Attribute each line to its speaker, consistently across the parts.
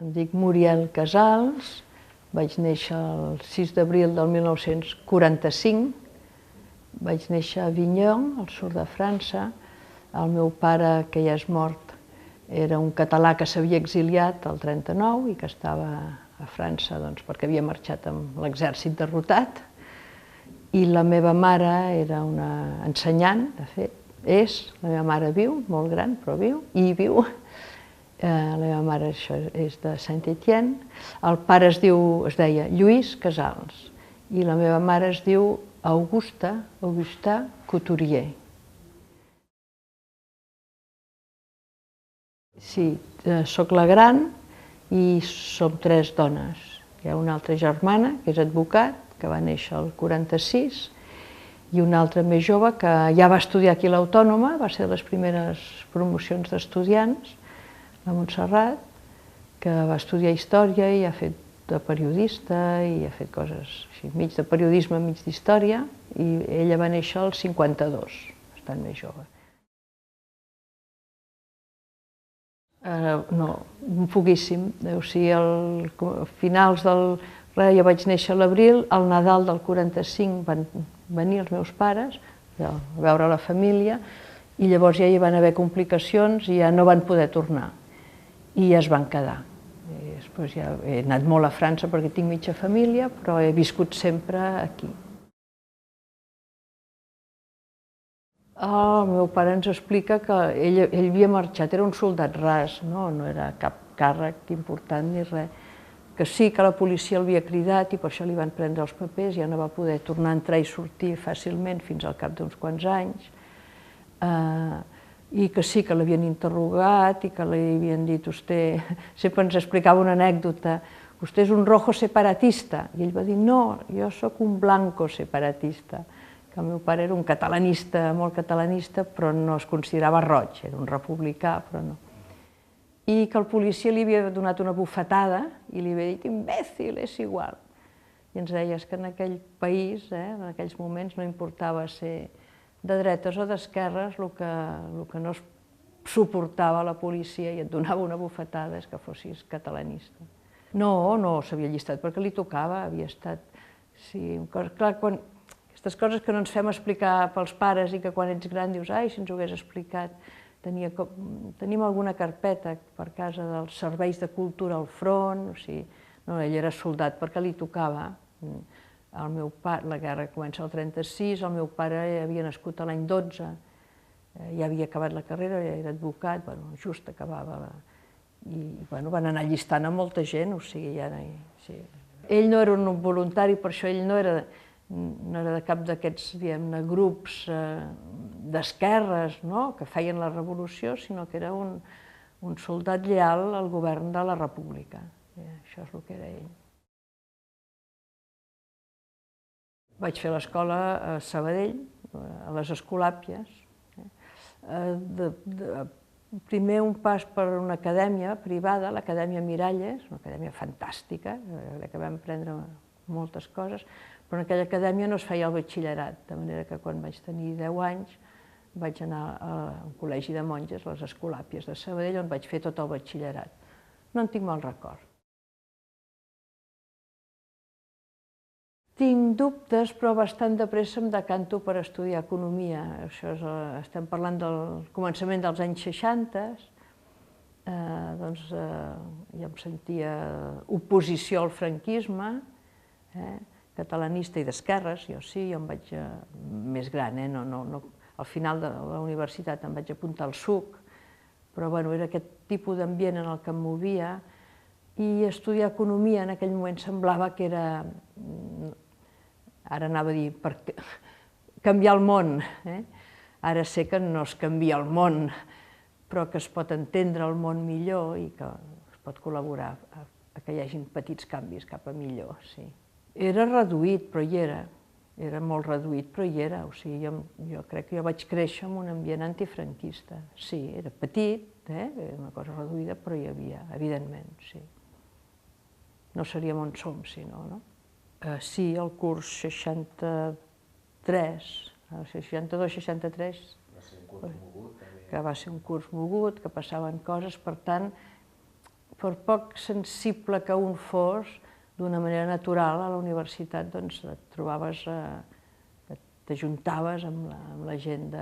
Speaker 1: Em dic Muriel Casals, vaig néixer el 6 d'abril del 1945, vaig néixer a Avignon, al sud de França. El meu pare, que ja és mort, era un català que s'havia exiliat al 39 i que estava a França perquè havia marxat amb l'exèrcit derrotat. I la meva mare era una ensenyant, de fet, la meva mare viu, molt gran, però viu, i viu. La meva mare és de Saint-Étienne. El pare es deia Lluís Casals i la meva mare es diu Augustin Couturier. Sí, soc la gran i som 3 dones. Hi ha una altra germana, que és advocat, que va néixer al 46, i una altra més jove que ja va estudiar aquí a l'Autònoma, va ser de les primeres promocions d'estudiants, la Montserrat, que va estudiar Història i ha fet de periodista i ha fet coses així, mig de periodisme, mig d'història, i ella va néixer al 52, bastant més jove. No, poquíssim. O sigui, a finals del... Jo vaig néixer a l'abril, al Nadal del 45 van venir els meus pares a veure la família i llavors ja hi van haver complicacions i ja no van poder tornar i ja es van quedar. Després ja he anat molt a França perquè tinc mitja família, però he viscut sempre aquí. El meu pare ens explica que ell havia marxat, era un soldat ras, no era cap càrrec important ni res, que sí que la policia l'havia cridat i per això li van prendre els papers, ja no va poder tornar a entrar i sortir fàcilment fins al cap d'uns quants anys, i que sí que l'havien interrogat i que li havien dit, sempre ens explicava una anècdota, vostè és un rojo separatista, i ell va dir, no, jo sóc un blanco separatista, que el meu pare era un catalanista, molt catalanista, però no es considerava roig, era un republicà, però no. I que el policia li havia donat una bufetada i li havia dit, imbècil, és igual. I ens deia que en aquell país, en aquells moments, no importava ser de dretes o d'esquerres, el que no es suportava la policia i et donava una bufetada és que fossis catalanista. No, no s'havia allistat perquè li tocava, havia estat... Sí, clar, aquestes coses que no ens fem explicar pels pares i que quan ets gran dius, ai, si ens ho hagués explicat. Tenim alguna carpeta per casa dels serveis de cultura al front, o sigui, ell era soldat perquè li tocava. La guerra comença al 36, el meu pare havia nascut l'any 12, ja havia acabat la carrera, ja era advocat, just acabava. I van anar llistant a molta gent, o sigui, ell no era un voluntari, per això ell no era de cap d'aquests, diguem-ne, grups d'esquerres que feien la revolució, sinó que era un soldat lleal al govern de la República. Això és el que era ell. Vaig fer l'escola a Sabadell, a les Escolàpies. Primer un pas per una acadèmia privada, l'Acadèmia Miralles, una acadèmia fantàstica, que vam aprendre moltes coses, però en aquella acadèmia no es feia el batxillerat, de manera que quan vaig tenir 10 anys vaig anar a un col·legi de monges, les Escolàpies de Sabadell, on vaig fer tot el batxillerat. No en tinc mal record. Tinc dubtes, però bastant de pressa em decanto per estudiar economia. Estem parlant del començament dels anys 60, doncs ja em sentia oposició al franquisme, catalanista i d'esquerres, jo sí, jo em vaig més gran, al final de la universitat em vaig apuntar al SUC, però era aquest tipus d'ambient en el que em movia, i estudiar economia en aquell moment semblava que era, ara anava a dir, per canviar el món. Ara sé que no es canvia el món, però que es pot entendre el món millor i que es pot col·laborar a que hi hagin petits canvis cap a millor, sí. Era reduït, però hi era. Era molt reduït, però hi era. O sigui, jo crec que jo vaig créixer en un ambient antifranquista. Sí, era petit, era una cosa reduïda, però hi havia, evidentment, sí. No seríem on som, si no, no? Sí, el curs 63, 62-63...
Speaker 2: Va ser un curs mogut, també.
Speaker 1: Que va ser un curs mogut, que passaven coses, per tant, per poc sensible que un fos, d'una manera natural a la universitat doncs, et trobaves, t'ajuntaves amb la gent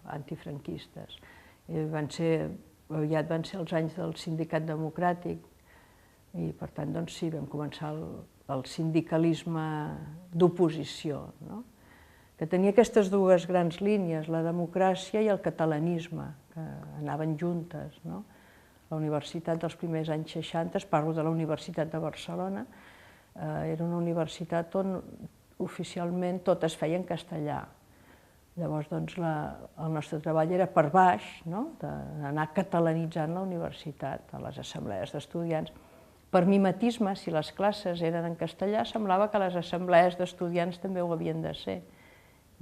Speaker 1: antifranquistes. Aviat van ser els anys del sindicat democràtic i per tant doncs, sí, vam començar el sindicalisme d'oposició, que tenia aquestes dues grans línies, la democràcia i el catalanisme, que anaven juntes. La universitat dels primers anys 60, parlo de la Universitat de Barcelona, era una universitat on oficialment tot es feia en castellà. Llavors, doncs, el nostre treball era per baix, d'anar catalanitzant la universitat, a les assemblees d'estudiants. Per mimetisme, si les classes eren en castellà, semblava que les assemblees d'estudiants també ho havien de ser.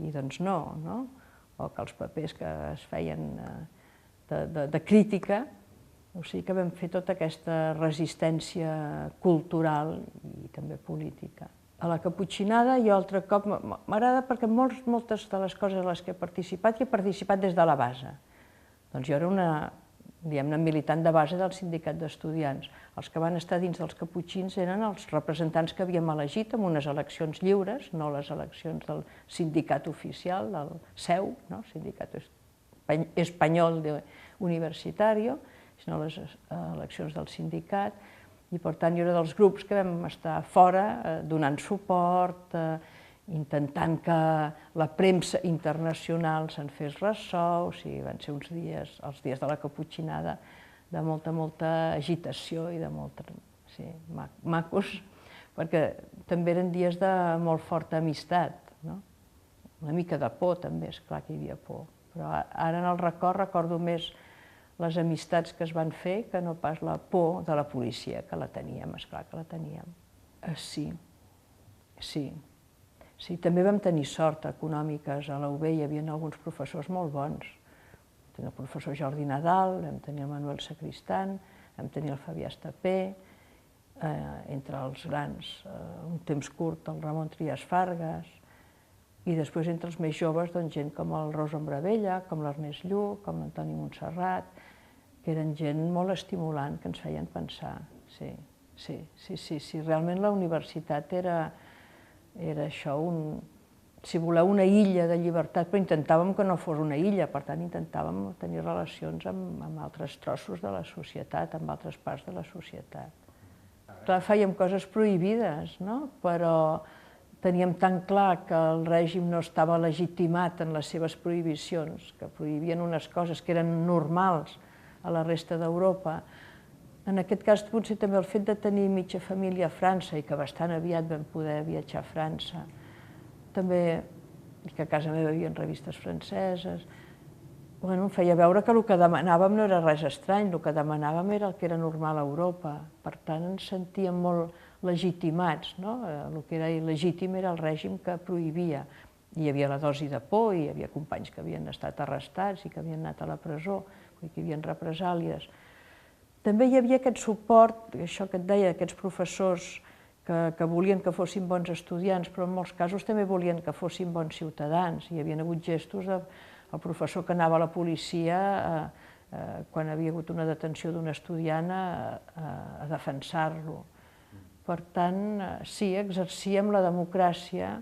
Speaker 1: I doncs no, o que els papers que es feien de crítica, o sigui que vam fer tota aquesta resistència cultural i també política. A la Caputxinada jo altre cop m'agrada perquè moltes de les coses a les que he participat des de la base. Doncs jo era una, diguem-ne, militant de base del sindicat d'estudiants. Els que van estar dins dels caputxins eren els representants que havíem elegit en unes eleccions lliures, no les eleccions del sindicat oficial, del SEU, Sindicat Espanyol Universitario, sinó les eleccions del sindicat, i per tant jo era dels grups que vam estar fora donant suport, intentant que la premsa internacional se'n fes ressò, o sigui, van ser uns dies, els dies de la Caputxinada, de molta agitació i de macos, perquè també eren dies de molt forta amistat, una mica de por també, esclar que hi havia por, però ara en el recordo més les amistats que es van fer que no pas la por de la policia, que la teníem, esclar que la teníem. Sí, també vam tenir sort econòmiques a la UB, hi havia alguns professors molt bons. Vam tenir el professor Jordi Nadal, vam tenir el Manuel Sacristán, vam tenir el Fabià Estapé, entre els grans, un temps curt, el Ramon Trias Fargas, i després entre els més joves gent com el Ros Ombravella, com l'Ernest Lluc, com l'Antoni Montserrat, que eren gent molt estimulant, que ens feien pensar. Sí, realment la universitat era això, si voleu, una illa de llibertat, però intentàvem que no fos una illa, per tant intentàvem tenir relacions amb altres trossos de la societat, amb altres parts de la societat. Clar, fèiem coses prohibides, però teníem tan clar que el règim no estava legitimat en les seves prohibicions, que prohibien unes coses que eren normals a la resta d'Europa. En aquest cas, potser també el fet de tenir mitja família a França i que bastant aviat vam poder viatjar a França, també que a casa meva hi havia revistes franceses, em feia veure que el que demanàvem no era res estrany, el que demanàvem era el que era normal a Europa. Per tant, ens sentíem molt legitimats, el que era il·legítim era el règim que prohibia. Hi havia la dosi de por, hi havia companys que havien estat arrestats i que havien anat a la presó, que hi havia represàlies. També hi havia aquest suport, això que et deia, aquests professors que volien que fossin bons estudiants, però en molts casos també volien que fossin bons ciutadans. Hi havia hagut gestos del professor que anava a la policia quan havia hagut una detenció d'un estudiant a defensar-lo. Per tant, sí, exercíem la democràcia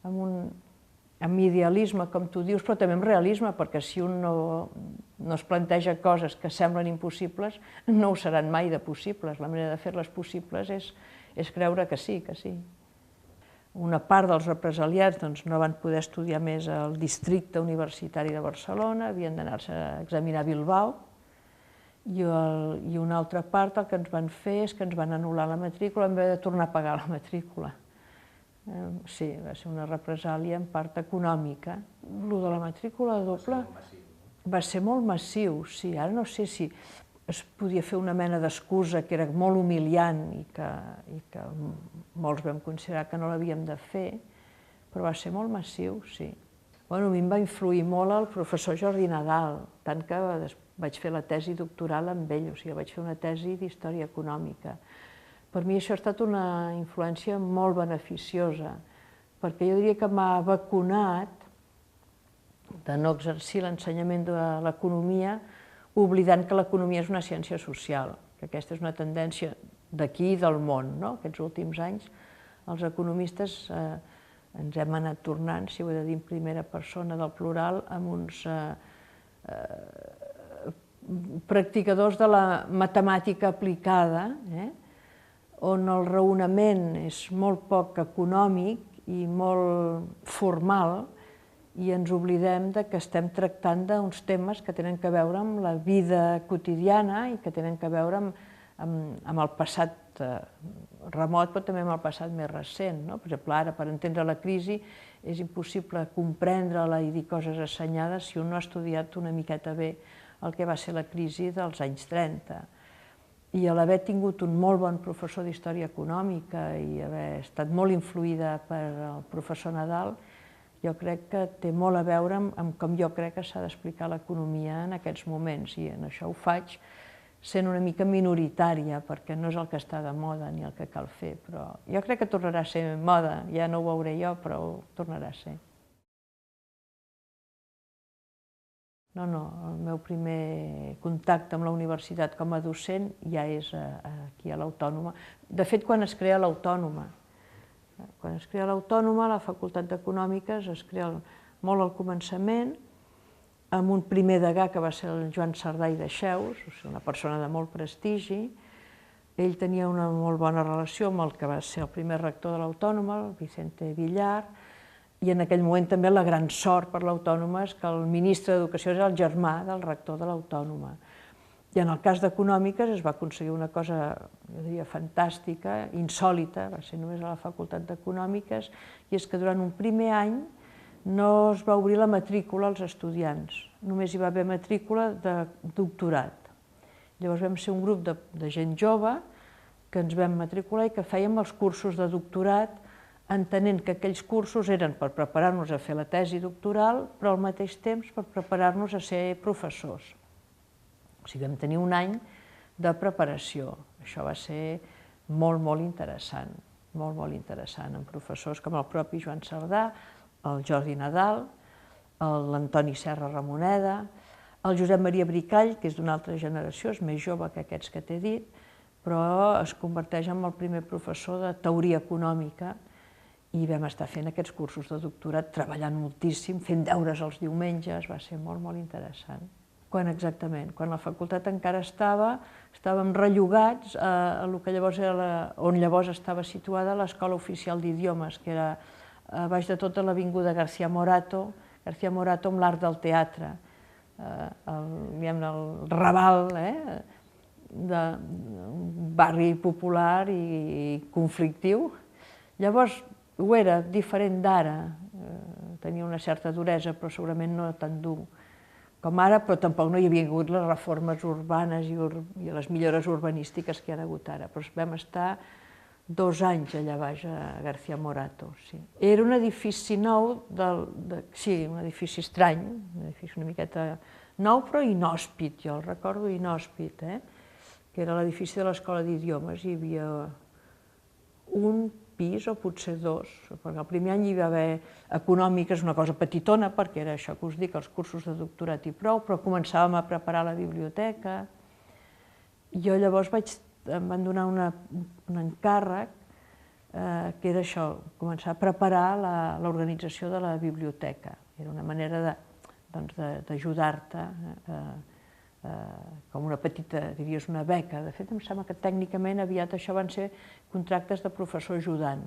Speaker 1: amb idealisme, com tu dius, però també amb realisme, perquè si un no es planteja coses que semblen impossibles, no ho seran mai de possibles. La manera de fer-les possibles és creure que sí, que sí. Una part dels represaliats no van poder estudiar més al districte universitari de Barcelona, havien d'anar-se a examinar a Bilbao, i una altra part el que ens van fer és que ens van anul·lar la matrícula en vez de tornar a pagar la matrícula. Sí, va ser una represàlia en part econòmica. Lo de la matrícula doble va ser molt massiu, sí. Ara no sé si es podia fer una mena d'excusa que era molt humiliant i que molts vam considerar que no l'havíem de fer, però va ser molt massiu, sí. A mi em va influir molt el professor Jordi Nadal, tant que vaig fer la tesi doctoral amb ell, o sigui, vaig fer una tesi d'història econòmica. Per mi això ha estat una influència molt beneficiosa, perquè jo diria que m'ha vacunat de no exercir l'ensenyament de l'economia oblidant que l'economia és una ciència social. que aquesta és una tendència d'aquí i del món, no? Aquests últims anys els economistes ens hem anat tornant, si ho he de dir en primera persona del plural, amb uns practicadors de la matemàtica aplicada, on el raonament és molt poc econòmic i molt formal, i ens oblidem que estem tractant d'uns temes que tenen a veure amb la vida quotidiana i que tenen a veure amb el passat remot, però també amb el passat més recent. Per exemple, ara, per entendre la crisi, és impossible comprendre-la i dir coses assenyades si un no ha estudiat una miqueta bé el que va ser la crisi dels anys 30. I a l'haver tingut un molt bon professor d'història econòmica i haver estat molt influïda per el professor Nadal, jo crec que té molt a veure amb com jo crec que s'ha d'explicar l'economia en aquests moments, i en això ho faig sent una mica minoritària, perquè no és el que està de moda ni el que cal fer, però jo crec que tornarà a ser moda, ja no ho veuré jo, però ho tornarà a ser. No, el meu primer contacte amb la universitat com a docent ja és aquí a l'Autònoma. De fet, quan es crea l'Autònoma, la Facultat d'Econòmiques es crea molt al començament, amb un primer degà que va ser el Joan Cerdà i Dexeus, una persona de molt prestigi. Ell tenia una molt bona relació amb el que va ser el primer rector de l'Autònoma, el Vicente Villar, i en aquell moment també la gran sort per l'Autònoma és que el ministre d'Educació era el germà del rector de l'Autònoma. I en el cas d'Econòmiques es va aconseguir una cosa, jo diria, fantàstica, insòlita, va ser només a la Facultat d'Econòmiques, i és que durant un primer any no es va obrir la matrícula als estudiants, només hi va haver matrícula de doctorat. Llavors vam ser un grup de gent jove que ens vam matricular i que fèiem els cursos de doctorat, entenent que aquells cursos eren per preparar-nos a fer la tesi doctoral, però al mateix temps per preparar-nos a ser professors. O sigui, vam tenir un any de preparació. Això va ser molt, molt interessant, amb professors com el propi Joan Cerdà, el Jordi Nadal, l'Antoni Serra Ramoneda, el Josep Maria Bricall, que és d'una altra generació, és més jove que aquests que t'he dit, però es converteix en el primer professor de teoria econòmica i vam estar fent aquests cursos de doctorat, treballant moltíssim, fent deures els diumenges, va ser molt, molt interessant. Quan exactament? Quan la facultat encara estàvem rellogats a lo que llavors era on llavors estava situada l'Escola Oficial d'Idiomes, que era a baix de tota l'avinguda García Morato amb l'art del teatre, el Raval, d'un barri popular i conflictiu. Llavors ho era diferent d'ara, tenia una certa duresa, però segurament no tan dur com ara, però tampoc no hi havia hagut les reformes urbanes i les millores urbanístiques que hi ha hagut ara. Però vam estar 2 anys allà baix a García Morato. Era un edifici nou, sí, un edifici estrany, un edifici una miqueta nou, però inhòspit, jo el recordo inhòspit, que era l'edifici de l'Escola d'Idiomes. Hi havia un pis, o potser 2, perquè el primer any hi va haver Econòmiques, una cosa petitona, perquè era això que us dic, els cursos de doctorat i prou, però començàvem a preparar la biblioteca. Jo llavors em van donar un encàrrec, que era això, començar a preparar l'organització de la biblioteca. Era una manera d'ajudar-te, com una petita, diries, una beca. De fet, em sembla que tècnicament aviat això van ser contractes de professor ajudant.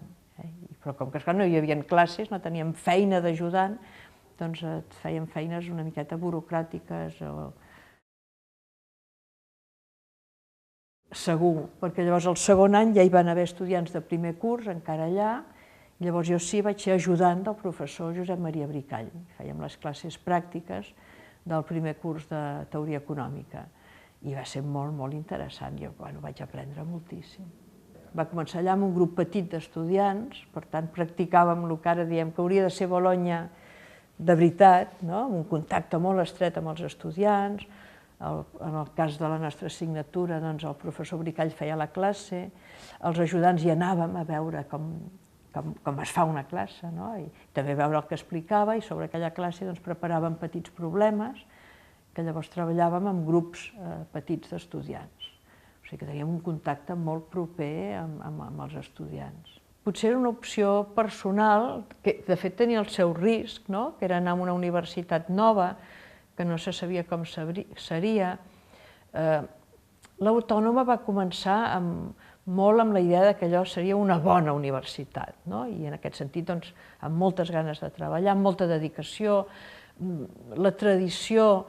Speaker 1: Però com que no hi havia classes, no teníem feina d'ajudant, doncs fèiem feines una miqueta burocràtiques. Segur, perquè llavors el segon any ja hi van haver estudiants de primer curs, encara allà, i llavors jo sí vaig ser ajudant del professor Josep Maria Bricall. Fèiem les classes pràctiques del primer curs de teoria econòmica, i va ser molt, molt interessant. Jo vaig aprendre moltíssim. Va començar allà amb un grup petit d'estudiants, per tant practicàvem el que ara diem que hauria de ser Bolonya de veritat, amb un contacte molt estret amb els estudiants. En el cas de la nostra assignatura, el professor Bricall feia la classe, els ajudants hi anàvem a veure com es fa una classe, i també veure el que explicava, i sobre aquella classe preparàvem petits problemes que llavors treballàvem amb grups petits d'estudiants. O sigui que teníem un contacte molt proper amb els estudiants. Potser era una opció personal, que de fet tenia el seu risc, que era anar a una universitat nova, que no se sabia com seria. L'Autònoma va començar molt amb la idea que allò seria una bona universitat, i en aquest sentit amb moltes ganes de treballar, amb molta dedicació. La tradició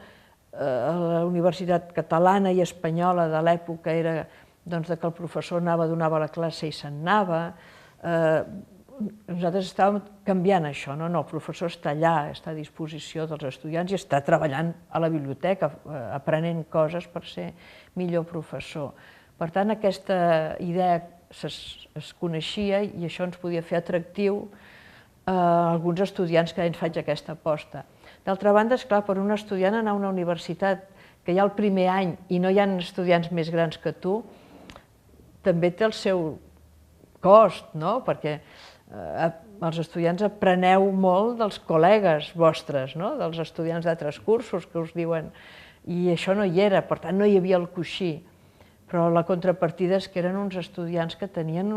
Speaker 1: a la universitat catalana i espanyola de l'època era que el professor donava la classe i se'n anava. Nosaltres estàvem canviant això, no, el professor està allà, està a disposició dels estudiants i està treballant a la biblioteca, aprenent coses per ser millor professor. Per tant, aquesta idea es coneixia i això ens podia fer atractiu a alguns estudiants que ens faig aquesta aposta. D'altra banda, esclar, per un estudiant anar a una universitat que hi ha el primer any i no hi ha estudiants més grans que tu, també té el seu cost, perquè els estudiants apreneu molt dels col·legues vostres, dels estudiants d'altres cursos que us diuen, i això no hi era, per tant no hi havia el coixí. Però la contrapartida és que eren uns estudiants que tenien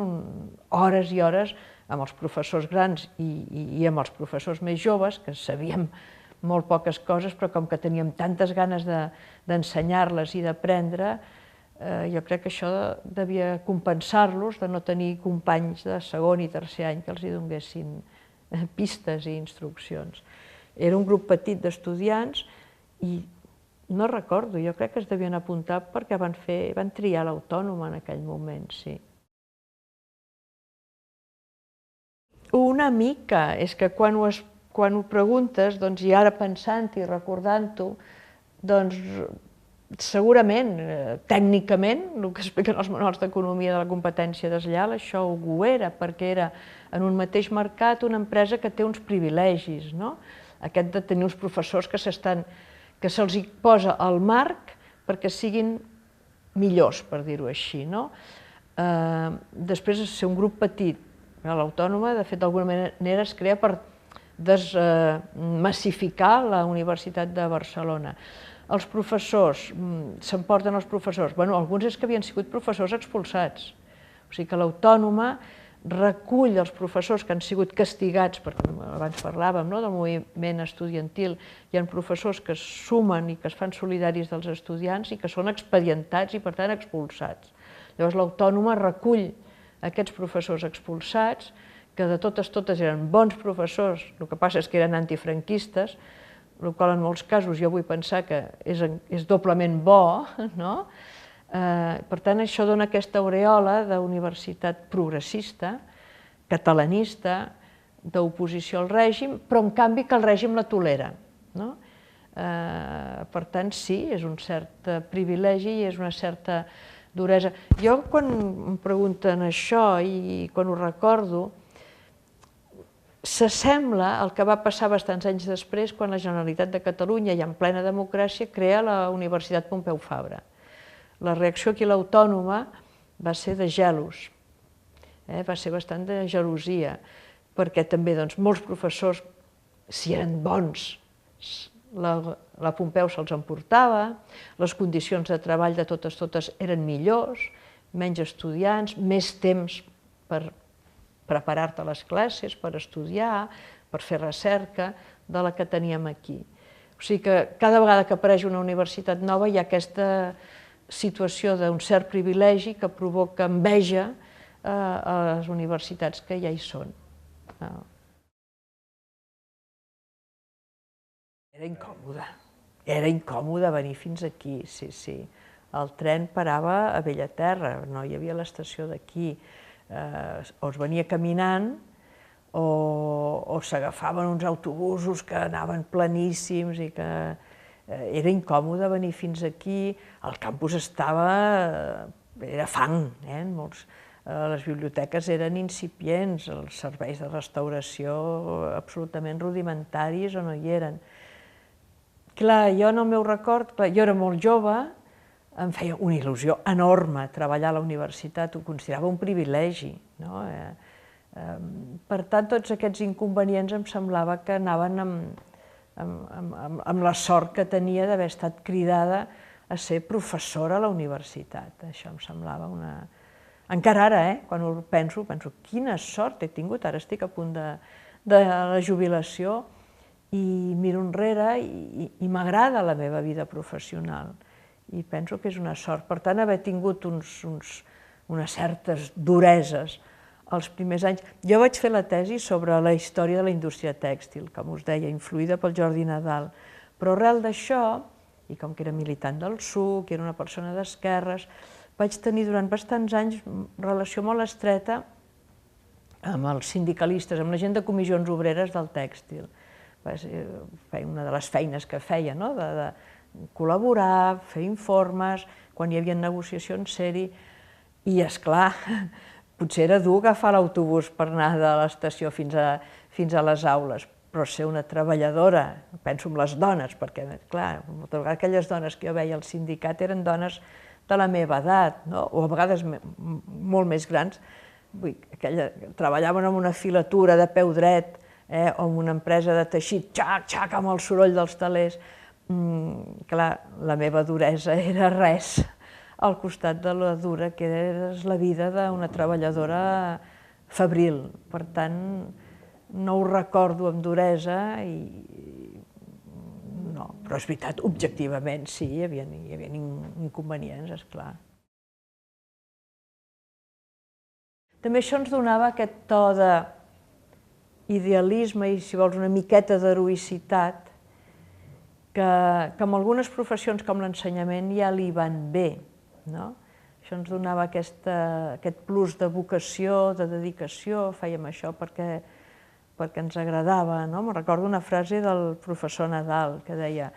Speaker 1: hores i hores amb els professors grans i amb els professors més joves, que sabíem molt poques coses, però com que teníem tantes ganes d'ensenyar-les i d'aprendre, jo crec que això devia compensar-los de no tenir companys de segon i tercer any que els donessin pistes i instruccions. Era un grup petit d'estudiants i no recordo, jo crec que es devien apuntar perquè van triar l'Autònoma en aquell moment, sí. Una mica, és que quan ho preguntes, i ara pensant-hi i recordant-ho, doncs segurament, tècnicament, el que expliquen els manuals d'economia de la competència deslleial, això ho era, perquè era en un mateix mercat una empresa que té uns privilegis, aquest de tenir uns professors que se'ls posa al marc perquè siguin millors, per dir-ho així. Després de ser un grup petit, l'Autònoma, de fet, d'alguna manera es crea per desmassificar la Universitat de Barcelona. Els professors, s'emporten els professors, alguns és que havien sigut professors expulsats, o sigui que l'Autònoma recull els professors que han sigut castigats, perquè abans parlàvem del moviment estudiantil, hi ha professors que es sumen i que es fan solidaris dels estudiants i que són expedientats i per tant expulsats. Llavors l'Autònoma recull aquests professors expulsats, que de totes eren bons professors, el que passa és que eren antifranquistes, el qual en molts casos jo vull pensar que és doblement bo, per tant això dona aquesta aureola d'universitat progressista, catalanista, d'oposició al règim, però en canvi que el règim la tolera. Per tant sí, és un cert privilegi i és una certa duresa. Jo quan em pregunten això i quan ho recordo, s'assembla al que va passar bastants anys després quan la Generalitat de Catalunya, i en plena democràcia, crea la Universitat Pompeu Fabra. La reacció aquí a l'Autònoma va ser de gelos, va ser bastant de gelosia, perquè també molts professors, si eren bons, la Pompeu se'ls emportava, les condicions de treball de totes eren millors, menys estudiants, més temps per preparar-te a les classes, per estudiar, per fer recerca, de la que teníem aquí. O sigui que cada vegada que apareix una universitat nova hi ha aquesta situació d'un cert privilegi que provoca enveja a les universitats que ja hi són. Era incòmode venir fins aquí, sí. El tren parava a Bellaterra, no hi havia l'estació d'aquí. O es venia caminant o s'agafaven uns autobusos que anaven planíssims i que era incòmode venir fins aquí. El campus era fang, les biblioteques eren incipients, els serveis de restauració absolutament rudimentaris o no hi eren. Clar, jo en el meu record, jo era molt jove, em feia una il·lusió enorme treballar a la universitat, ho considerava un privilegi. Per tant, tots aquests inconvenients em semblava que anaven amb la sort que tenia d'haver estat cridada a ser professora a la universitat. Això em semblava una... Encara ara, quan ho penso, quina sort he tingut, ara estic a punt de la jubilació i miro enrere i m'agrada la meva vida professional i penso que és una sort. Per tant, haver tingut unes certes dureses els primers anys. Jo vaig fer la tesi sobre la història de la indústria tèxtil, com us deia, influïda pel Jordi Nadal, però arrel d'això, i com que era militant del SUC, era una persona d'esquerres, vaig tenir durant bastants anys relació molt estreta amb els sindicalistes, amb la gent de comissions obreres del tèxtil. Una de les feines que feia, de col·laborar, fer informes, quan hi havia negociacions ser-hi, i esclar, potser era dur agafar l'autobús per anar de l'estació fins a les aules, però ser una treballadora, penso en les dones, perquè, clar, moltes vegades aquelles dones que jo veia al sindicat eren dones de la meva edat, o a vegades molt més grans, treballaven en una filatura de peu dret o en una empresa de teixit, xac, xac, amb el soroll dels telers. Clar, la meva duresa era res al costat de la dura que és la vida d'una treballadora fabril. Per tant, no ho recordo amb duresa no, però és veritat, objectivament sí, hi havia inconvenients, esclar. També això ens donava aquest to d'idealisme i, si vols, una miqueta d'heroïcitat que en algunes professions com l'ensenyament ja li van bé. Això ens donava aquest plus de vocació, de dedicació, fèiem això perquè ens agradava. Me'n recordo una frase del professor Nadal que deia: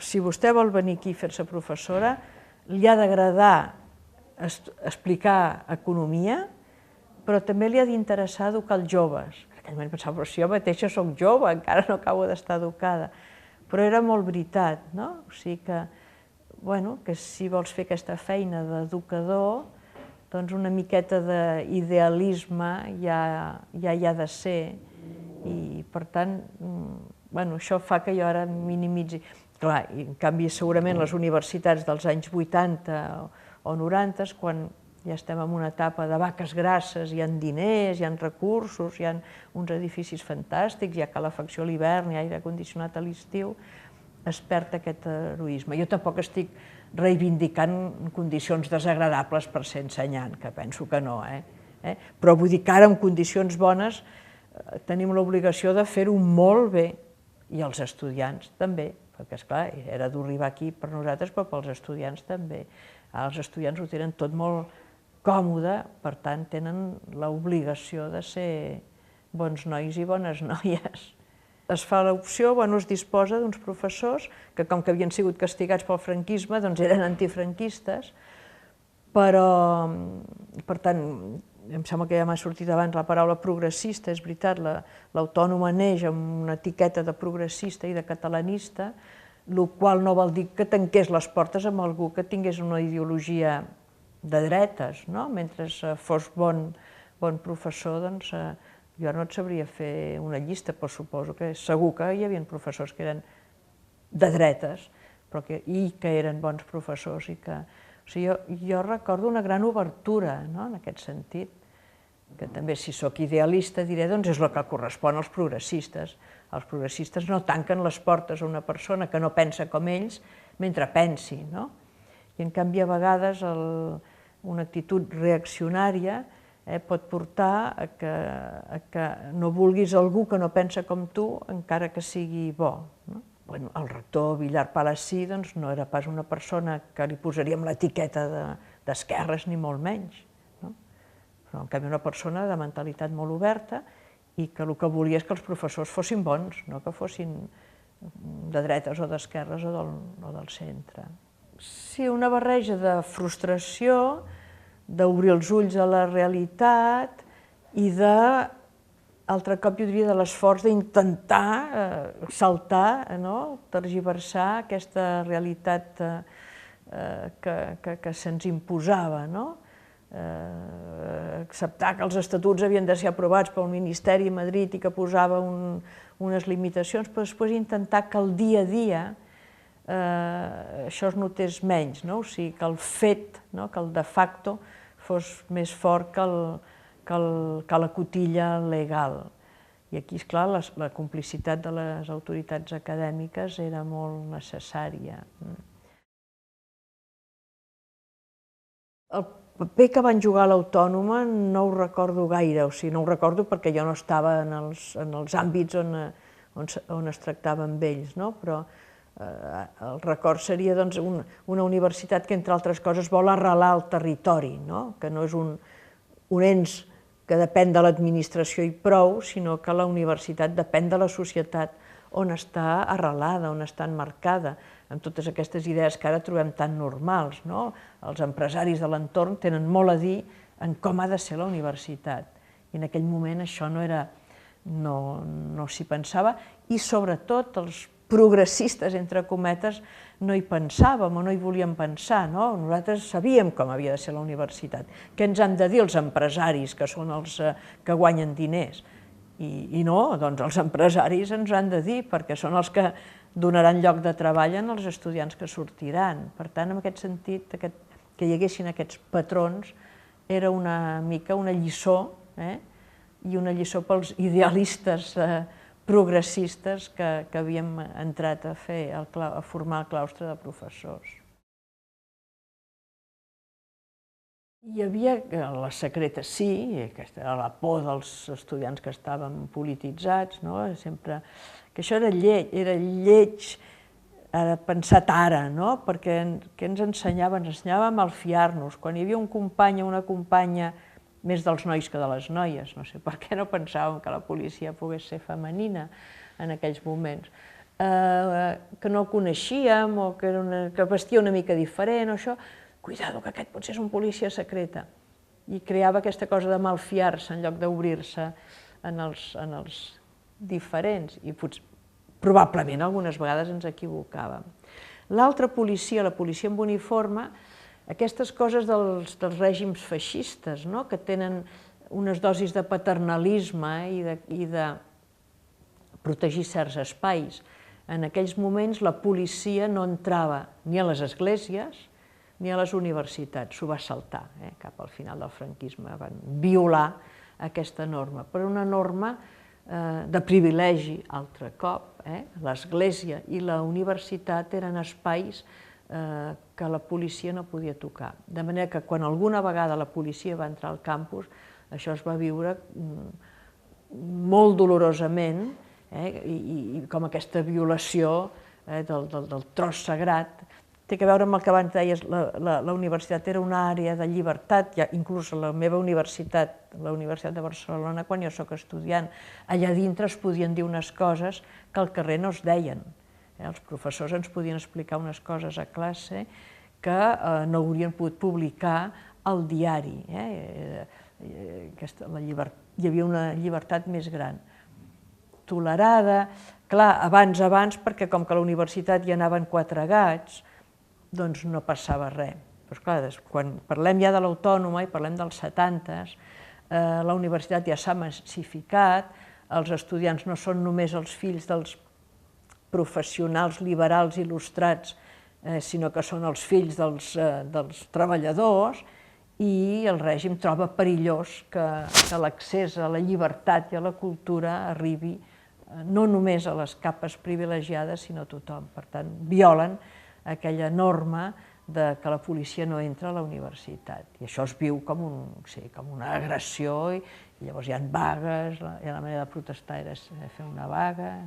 Speaker 1: si vostè vol venir aquí a fer-se professora, li ha d'agradar explicar economia, però també li ha d'interessar educar els joves. En aquell moment pensava, però si jo mateixa soc jove, encara no acabo d'estar educada. Però era molt veritat, no? O sigui que si vols fer aquesta feina d'educador, doncs una miqueta d'idealisme ja hi ha de ser. I, per tant, això fa que jo ara minimitzi. Clar, en canvi, segurament les universitats dels anys 80 o 90, quan ja estem en una etapa de vaques grasses, hi ha diners, hi ha recursos, hi ha uns edificis fantàstics, hi ha calefacció a l'hivern, hi ha aire condicionat a l'estiu, es perd aquest heroisme. Jo tampoc estic reivindicant condicions desagradables per ser ensenyant, que penso que no, però vull dir que ara en condicions bones tenim l'obligació de fer-ho molt bé, i els estudiants també, perquè esclar, era dur arribar aquí per nosaltres, però pels estudiants també. Els estudiants ho tenen tot molt còmode, per tant tenen l'obligació de ser bons nois i bones noies. Es fa l'opció, es disposa d'uns professors que, com que havien sigut castigats pel franquisme, doncs eren antifranquistes, però, per tant, em sembla que ja m'ha sortit abans la paraula progressista, és veritat, l'autònoma neix amb una etiqueta de progressista i de catalanista, el qual no vol dir que tanqués les portes amb algú que tingués una ideologia de dretes, mentre fos bon professor, doncs jo no et sabria fer una llista, però suposo que segur que hi havia professors que eren de dretes i que eren bons professors. Jo recordo una gran obertura en aquest sentit, que també si sóc idealista diré doncs és el que correspon als progressistes. Els progressistes no tanquen les portes a una persona que no pensa com ells mentre pensi. I en canvi a vegades una actitud reaccionària pot portar a que no vulguis algú que no pensa com tu, encara que sigui bo. El rector Villar Palací no era pas una persona que li posaríem l'etiqueta d'esquerres, ni molt menys. Però en canvi una persona de mentalitat molt oberta i que el que volia és que els professors fossin bons, no que fossin de dretes o d'esquerres o del centre. Sí, una barreja de frustració, d'obrir els ulls a la realitat i altre cop jo diria de l'esforç d'intentar saltar, tergiversar aquesta realitat que se'ns imposava, acceptar que els estatuts havien de ser aprovats pel Ministeri a Madrid i que posava unes limitacions, però després intentar que el dia a dia això es notés menys, o sigui, que el fet, que el de facto fos més fort que la cotilla legal. I aquí, esclar, la complicitat de les autoritats acadèmiques era molt necessària. El paper que van jugar a l'Autònoma no ho recordo gaire, o sigui, no ho recordo perquè jo no estava en els àmbits on es tractava amb ells, però el record seria una universitat que, entre altres coses, vol arrelar el territori, que no és un ens que depèn de l'administració i prou, sinó que la universitat depèn de la societat on està arrelada, on està emmarcada, amb totes aquestes idees que ara trobem tan normals. Els empresaris de l'entorn tenen molt a dir en com ha de ser la universitat. I en aquell moment això no s'hi pensava, i sobretot els progressistes, entre cometes, no hi pensàvem o no hi volíem pensar. Nosaltres sabíem com havia de ser la universitat. Què ens han de dir els empresaris, que són els que guanyen diners? I no, doncs els empresaris ens han de dir, perquè són els que donaran lloc de treball als estudiants que sortiran. Per tant, en aquest sentit, que hi haguessin aquests patrons era una mica una lliçó, i una lliçó pels idealistes progressistes que havíem entrat a formar el claustre de professors. Hi havia la secreta, sí, aquesta era la por dels estudiants que estaven polititzats, sempre que això era lleig, pensat ara, perquè què ens ensenyava? Ens ensenyava a malfiar-nos. Quan hi havia un company o una companya, més dels nois que de les noies, no sé per què no pensàvem que la policia pogués ser femenina en aquells moments, que no coneixíem o que vestia una mica diferent o això, cuidado, que aquest potser és un policia secreta. I creava aquesta cosa de malfiar-se en lloc d'obrir-se en els diferents, i probablement algunes vegades ens equivocàvem. L'altra policia, la policia amb uniforme, aquestes coses dels règims feixistes, que tenen unes dosis de paternalisme i de protegir certs espais. En aquells moments la policia no entrava ni a les esglésies ni a les universitats, s'ho va saltar, cap al final del franquisme, van violar aquesta norma, però una norma de privilegi, altre cop. L'església i la universitat eren espais que la policia no podia tocar. De manera que quan alguna vegada la policia va entrar al campus, això es va viure molt dolorosament, i com aquesta violació del tros sagrat. Té a veure amb el que abans deies, la universitat era una àrea de llibertat, inclús a la meva universitat, la Universitat de Barcelona, quan jo soc estudiant, allà dintre es podien dir unes coses que al carrer no es deien. Els professors ens podien explicar unes coses a classe que no haurien pogut publicar al diari. Hi havia una llibertat més gran. Tolerada, clar, abans, perquè com que a la universitat hi anaven 4 gats, doncs no passava res. Però clar, quan parlem ja de l'Autònoma i parlem dels 70s, la universitat ja s'ha massificat, els estudiants no són només els fills dels professionals liberals il·lustrats, sinó que són els fills dels treballadors, i el règim troba perillós que l'accés a la llibertat i a la cultura arribi no només a les capes privilegiades, sinó a tothom. Per tant, violen aquella norma que la policia no entra a la universitat. I això es viu com una agressió, i llavors hi ha vagues, i la manera de protestar era fer una vaga.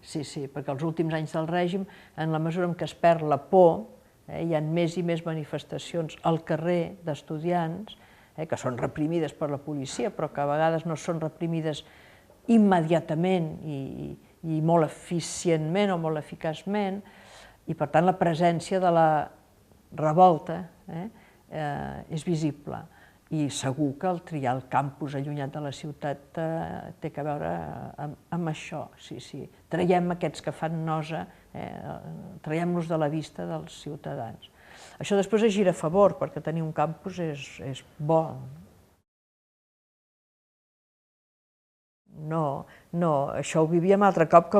Speaker 1: Sí, perquè els últims anys del règim, en la mesura en què es perd la por, hi ha més i més manifestacions al carrer d'estudiants, que són reprimides per la policia, però que a vegades no són reprimides immediatament i molt eficientment o molt eficaçment, i per tant la presència de la revolta és visible. I segur que el triar el campus allunyat de la ciutat té a veure amb això. Sí, traiem aquests que fan nosa, traiem-los de la vista dels ciutadans. Això després es gira a favor, perquè tenir un campus és bo. No, no, això ho vivíem altre cop,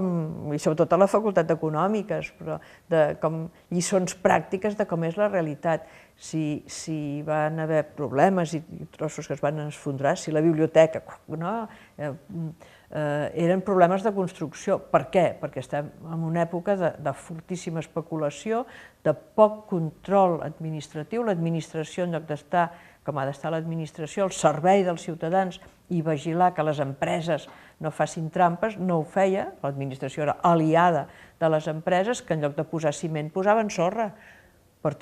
Speaker 1: i sobretot a la Facultat d'Econòmiques, però com lliçons pràctiques de com és la realitat. Si van haver problemes i trossos que es van esfondrar, si la biblioteca, eren problemes de construcció. Per què? Perquè estem en una època de fortíssima especulació, de poc control administratiu. L'administració, en lloc d'estar com ha d'estar l'administració, al servei dels ciutadans i vigilar que les empreses no facin trampes, no ho feia. L'administració era aliada de les empreses que en lloc de posar ciment posaven sorra per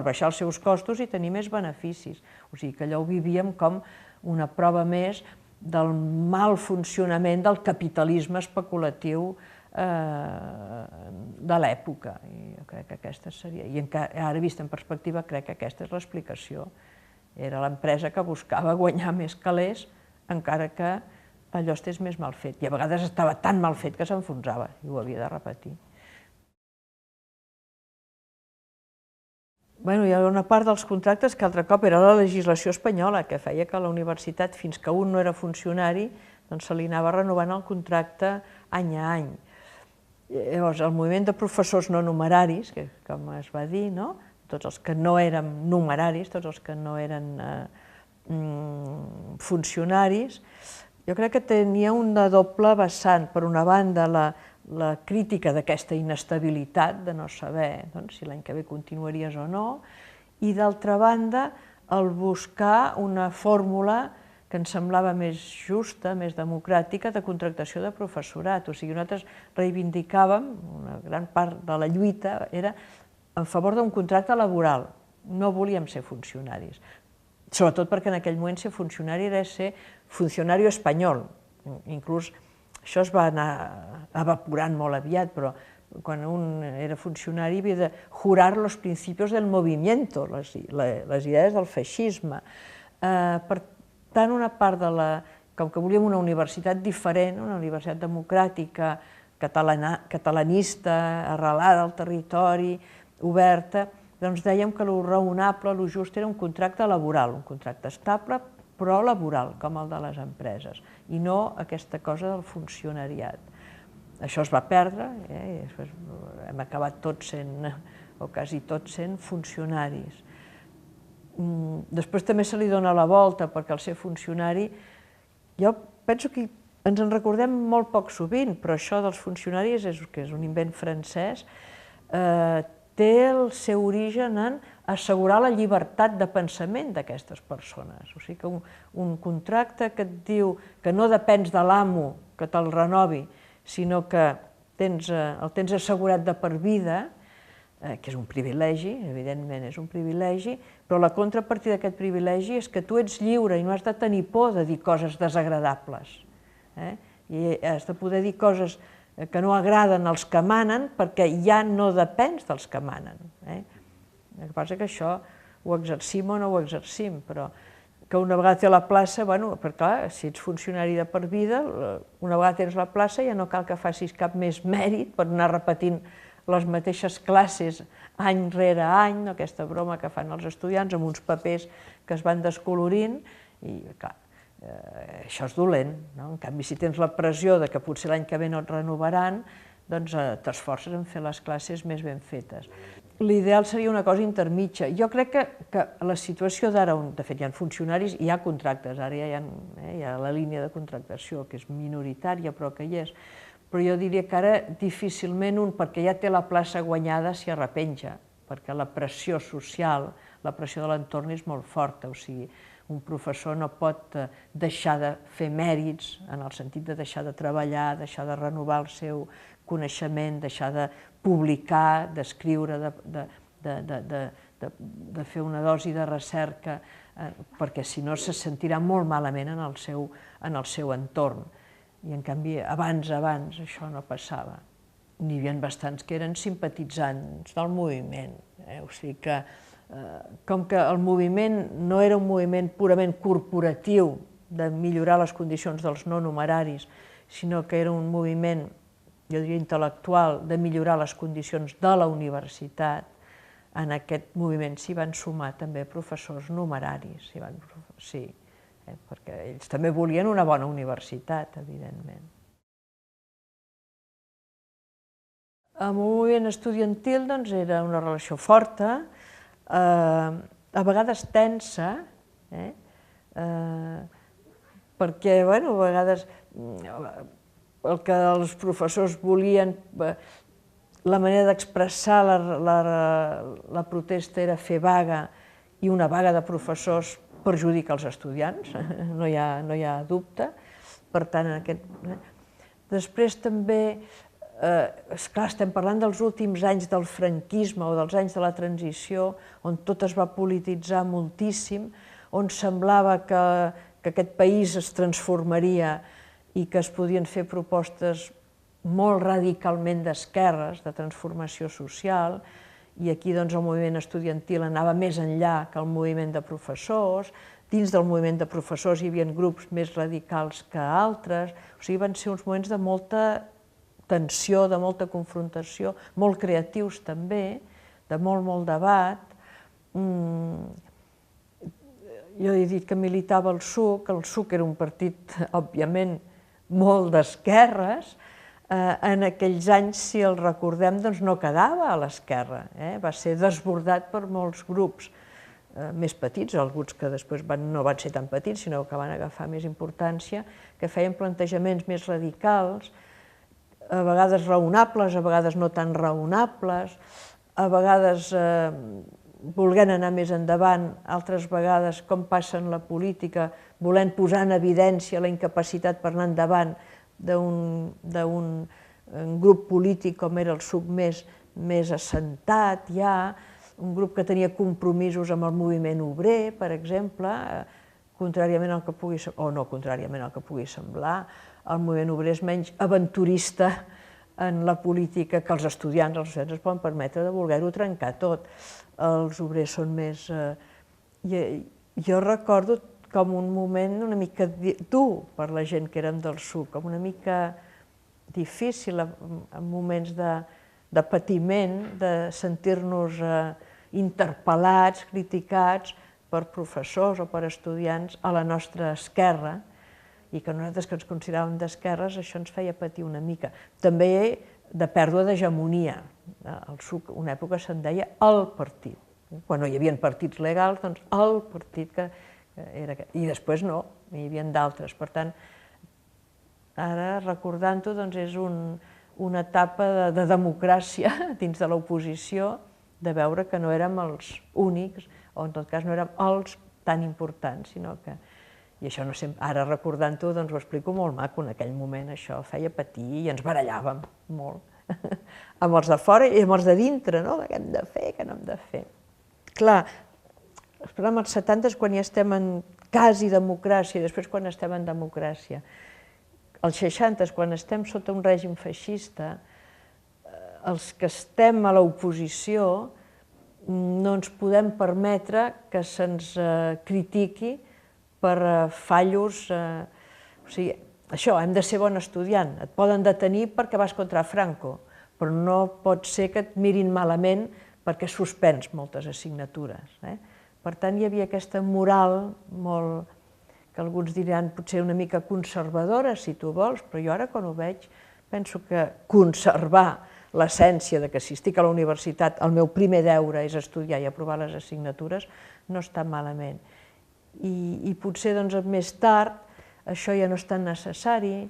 Speaker 1: baixar els seus costos i tenir més beneficis. O sigui que allò ho vivíem com una prova més del mal funcionament del capitalisme especulatiu de l'època. Jo crec que aquesta seria, i ara vist en perspectiva crec que aquesta és l'explicació. Era l'empresa que buscava guanyar més calés encara que allò estés més mal fet. I a vegades estava tan mal fet que s'enfonsava i ho havia de repetir. Hi ha una part dels contractes que altre cop era la legislació espanyola, que feia que a la universitat, fins que un no era funcionari, se li anava renovant el contracte any a any. Llavors, el moviment de professors no numeraris, que com es va dir, tots els que no érem numeraris, tots els que no eren funcionaris, jo crec que tenia una doble vessant. Per una banda, la crítica d'aquesta inestabilitat, de no saber si l'any que ve continuaries o no, i d'altra banda, el buscar una fórmula que ens semblava més justa, més democràtica, de contractació de professorat. O sigui, nosaltres reivindicàvem, una gran part de la lluita era en favor d'un contracte laboral. No volíem ser funcionaris. Sobretot perquè en aquell moment ser funcionari era ser funcionari espanyol. Inclús això es va anar evaporant molt aviat, però quan un era funcionari havia de jurar los principios del movimiento, les idees del feixisme. Per tant, una part de la... Com que volíem una universitat diferent, una universitat democràtica, catalanista, arrelada al territori, oberta, doncs dèiem que el raonable, el just, era un contracte laboral, un contracte estable, però laboral, com el de les empreses, i no aquesta cosa del funcionariat. Això es va perdre, i després hem acabat tots sent, o quasi tots sent, funcionaris. Després també se li dona la volta, perquè al ser funcionari, jo penso que ens en recordem molt poc sovint, però això dels funcionaris, que és un invent francès, té el seu origen en assegurar la llibertat de pensament d'aquestes persones. O sigui que un contracte que et diu que no depens de l'amo que te'l renovi, sinó que el tens assegurat de per vida, que és un privilegi, evidentment és un privilegi, però la contrapartida d'aquest privilegi és que tu ets lliure i no has de tenir por de dir coses desagradables. I has de poder dir coses que no agraden als que manen perquè ja no depens dels que manen. El que passa és que això ho exercim o no ho exercim, però que una vegada té la plaça, perquè clar, si ets funcionari de per vida, una vegada tens la plaça ja no cal que facis cap més mèrit per anar repetint les mateixes classes any rere any, aquesta broma que fan els estudiants amb uns papers que es van descolorint, i clar, això és dolent. En canvi, si tens la pressió que potser l'any que ve no et renovaran, doncs t'esforces en fer les classes més ben fetes. L'ideal seria una cosa intermitja. Jo crec que la situació d'ara, de fet hi ha funcionaris i hi ha contractes, ara hi ha la línia de contractació que és minoritària però que hi és, però jo diria que ara difícilment perquè ja té la plaça guanyada s'hi arrepenja, perquè la pressió social, la pressió de l'entorn és molt forta, o sigui, un professor no pot deixar de fer mèrits en el sentit de deixar de treballar, deixar de renovar el seu coneixement, deixar de publicar, d'escriure, de fer una dosi de recerca, perquè si no se sentirà molt malament en el seu entorn. I en canvi, abans això no passava. N'hi havia bastants que eren simpatitzants del moviment. O sigui que, com que el moviment no era un moviment purament corporatiu de millorar les condicions dels no numeraris, sinó que era un moviment, jo diria, intel·lectual de millorar les condicions de la universitat, en aquest moviment s'hi van sumar també professors numeraris, sí, perquè ells també volien una bona universitat, evidentment. El moviment estudiantil era una relació forta, a vegades tensa, perquè a vegades el que els professors volien, la manera d'expressar la protesta era fer vaga, i una vaga de professors perjudica els estudiants, no hi ha dubte. Per tant, després també, esclar, estem parlant dels últims anys del franquisme o dels anys de la transició, on tot es va polititzar moltíssim, on semblava que aquest país es transformaria i que es podien fer propostes molt radicalment d'esquerres, de transformació social, i aquí el moviment estudiantil anava més enllà que el moviment de professors. Dins del moviment de professors hi havia grups més radicals que altres, o sigui, van ser uns moments de molta tensió, de molta confrontació, molt creatius també, de molt debat. Jo he dit que militava el SUC era un partit, òbviament, molt d'esquerres. En aquells anys, si el recordem, no quedava a l'esquerra, va ser desbordat per molts grups més petits, alguns que després no van ser tan petits, sinó que van agafar més importància, que feien plantejaments més radicals, a vegades raonables, a vegades no tan raonables, a vegades volent anar més endavant, altres vegades, com passa en la política, volent posar en evidència la incapacitat per anar endavant d'un grup polític com era el SUC més assentat ja, un grup que tenia compromisos amb el moviment obrer, per exemple, contràriament al que pugui semblar, o no contràriament al que pugui semblar, el moviment obrer és menys aventurista en la política que els estudiants es poden permetre de voler-ho trencar tot. Els obrers són més... Jo recordo com un moment una mica dur per la gent que érem del SUC, com una mica difícil, en moments de patiment, de sentir-nos interpel·lats, criticats per professors o per estudiants a la nostra esquerra, i que nosaltres que ens consideràvem d'esquerres això ens feia patir una mica. També de pèrdua d'hegemonia. Al SUC una època se'n deia el partit. Quan no hi havia partits legals, doncs el partit que era... I després no, hi havia d'altres. Per tant, ara recordant-ho és una etapa de democràcia dins de l'oposició, de veure que no érem els únics, o en tot cas no érem els tan importants, sinó que... I això ara recordant-ho ho explico molt maco, en aquell moment això feia patir i ens barallàvem molt amb els de fora i amb els de dintre, no? Què hem de fer, què no hem de fer. Clar, als 70 és quan ja estem en quasi democràcia, i després quan estem en democràcia. Als 60, quan estem sota un règim feixista, els que estem a l'oposició no ens podem permetre que se'ns critiqui per fallos, o sigui, això, hem de ser bon estudiant, et poden detenir perquè vas contra Franco, però no pot ser que et mirin malament perquè suspens moltes assignatures. Per tant, hi havia aquesta moral molt, que alguns diran potser una mica conservadora, si tu vols, però jo ara quan ho veig penso que conservar l'essència de que si estic a la universitat el meu primer deure és estudiar i aprovar les assignatures no està malament. I potser més tard això ja no és tan necessari,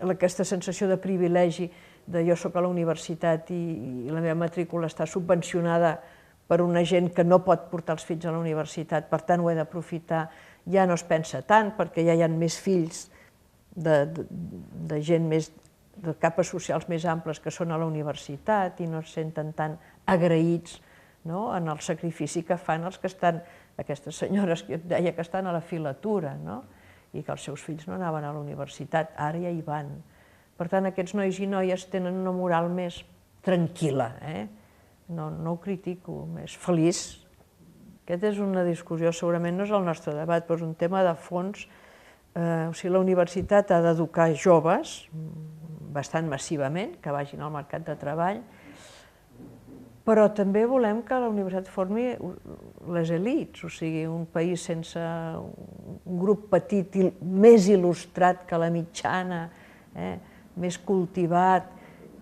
Speaker 1: aquesta sensació de privilegi de jo soc a la universitat i la meva matrícula està subvencionada per una gent que no pot portar els fills a la universitat, per tant ho he d'aprofitar, ja no es pensa tant perquè ja hi ha més fills de gent de capes socials més amples que són a la universitat i no es senten tan agraïts en el sacrifici que fan els que estan, aquestes senyores que et deia que estan a la filatura, i que els seus fills no anaven a la universitat, ara ja hi van. Per tant, aquests nois i noies tenen una moral més tranquil·la, no ho critico, més feliç. Aquesta és una discussió, segurament no és el nostre debat, però és un tema de fons. O sigui, la universitat ha d'educar joves, bastant massivament, que vagin al mercat de treball, Però també volem que la universitat formi les elits, o sigui, un país sense un grup petit, més il·lustrat que la mitjana, més cultivat,